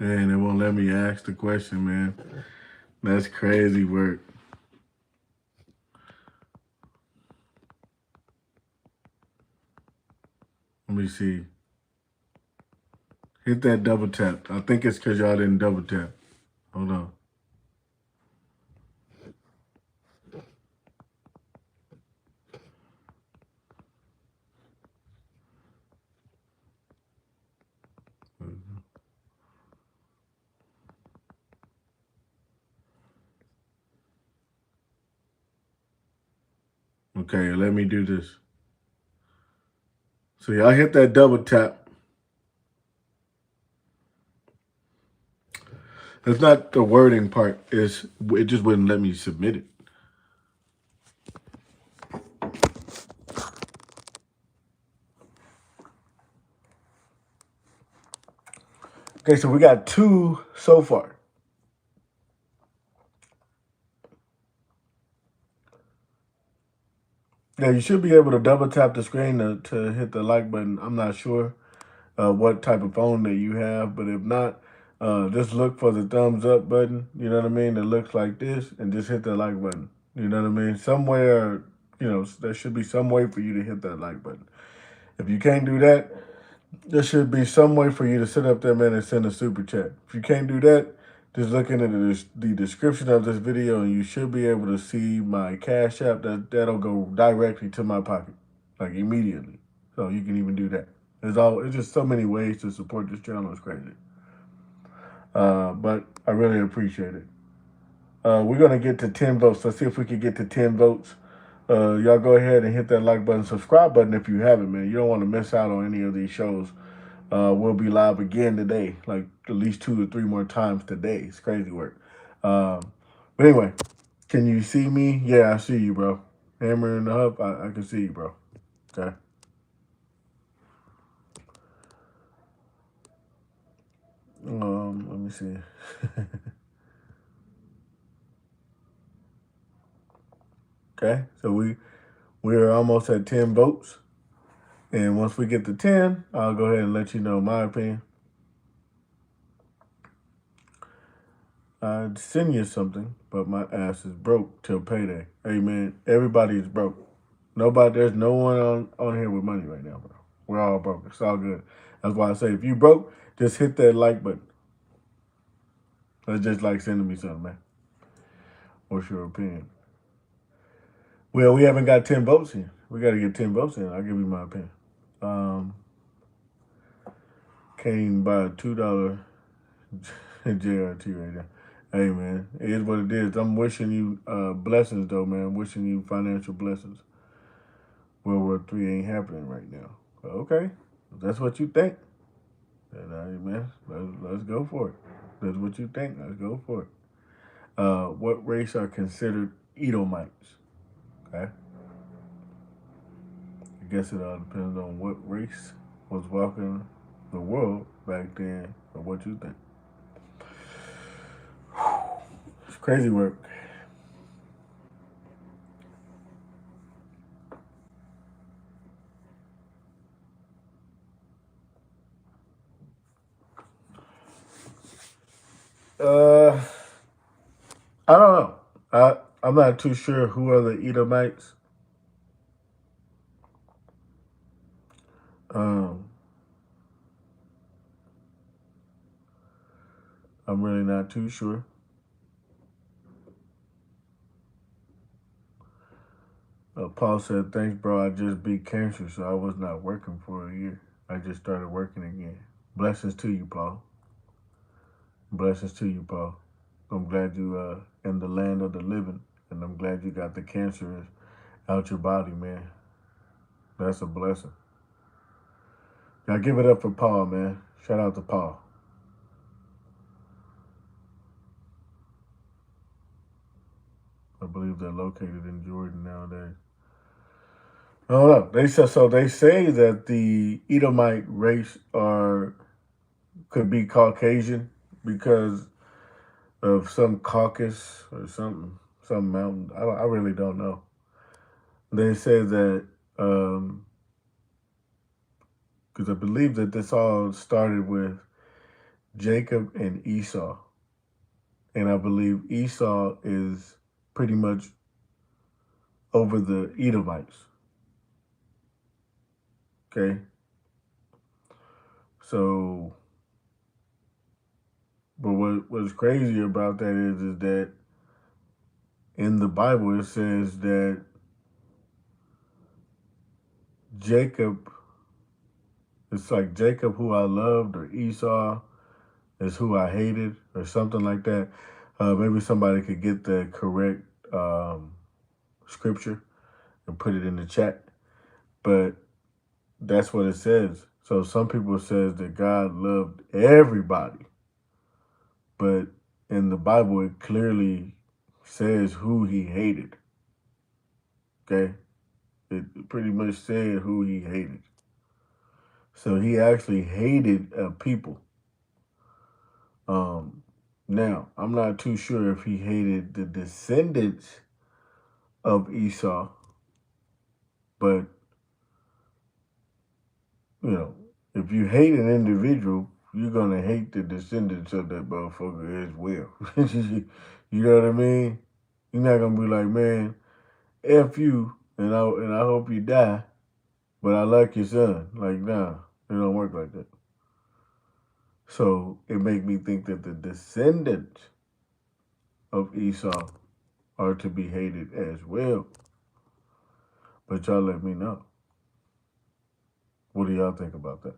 And it won't let me ask the question, man. That's crazy work. Let me see. Hit that double tap. I think it's because y'all didn't double tap. Hold on. Okay, let me do this. So y'all hit that double tap. That's not the wording part. It just wouldn't let me submit it. Okay, so we got 2 so far. Now you should be able to double tap the screen to hit the like button. I'm not sure what type of phone that you have, but if not, just look for the thumbs up button. You know what I mean? That looks like this, and just hit the like button. You know what I mean? Somewhere, there should be some way for you to hit that like button. If you can't do that, there should be some way for you to sit up there, man, and send a super chat. If you can't do that, just look into the description of this video, and you should be able to see my Cash App. That'll go directly to my pocket, like immediately. So you can even do that. It's just so many ways to support this channel. It's crazy. But I really appreciate it. We're gonna get to 10 votes. Let's see if we can get to 10 votes. Y'all go ahead and hit that like button, subscribe button if you haven't, man. You don't want to miss out on any of these shows. We'll be live again today, like at least 2 or 3 more times today. It's crazy work. But anyway, can you see me? Yeah, I see you, bro. Hammer in the hub, I can see you, bro. Okay. Let me see. Okay, so we're almost at 10 votes. And once we get to 10, I'll go ahead and let you know my opinion. I'd send you something, but my ass is broke till payday. Hey man, everybody is broke. There's no one on here with money right now, bro. We're all broke. It's all good. That's why I say if you broke, just hit that like button. That's just like sending me something, man. What's your opinion? Well, we haven't got 10 votes in. We got to get 10 votes in. I'll give you my opinion. Came by a $2 JRT right now. Hey, man, it is what it is. I'm wishing you blessings, though, man. I'm wishing you financial blessings. World War III ain't happening right now. But okay, if that's what you think, then, man, let's go for it. That's what you think. Let's go for it. What race are considered Edomites? Okay. I guess it all depends on what race was walking the world back then or what you think. It's crazy work. Uh, I don't know. I'm not too sure who are the Edomites. Um, I'm really not too sure. Paul said, "Thanks, bro. I just beat cancer, so I was not working for a year. I just started working again. Blessings to you, Paul. Blessings to you, Paul. I'm glad you in the land of the living, and I'm glad you got the cancer out your body, man. That's a blessing. Now give it up for Paul, man. Shout out to Paul. I believe they're located in Jordan nowadays. I don't know. They say that the Edomite race could be Caucasian because of some caucus or some mountain. I really don't know. They say that because I believe that this all started with Jacob and Esau, and I believe Esau is pretty much over the Edomites. Okay, so but what's crazy about that is that in the Bible it says that Jacob, it's like Jacob who I loved, or Esau is who I hated, or something like that. Maybe somebody could get the correct scripture and put it in the chat. But that's what it says. So some people says that God loved everybody, but in the Bible it clearly says who he hated. Okay? It pretty much said who he hated. So he actually hated people. Now, I'm not too sure if he hated the descendants of Esau, but you know, if you hate an individual, you're gonna hate the descendants of that motherfucker as well. You know what I mean? You're not gonna be like, man, F you, and I hope you die, but I like your son. Like, nah, it don't work like that. So it make me think that the descendants of Esau are to be hated as well. But y'all let me know. What do y'all think about that?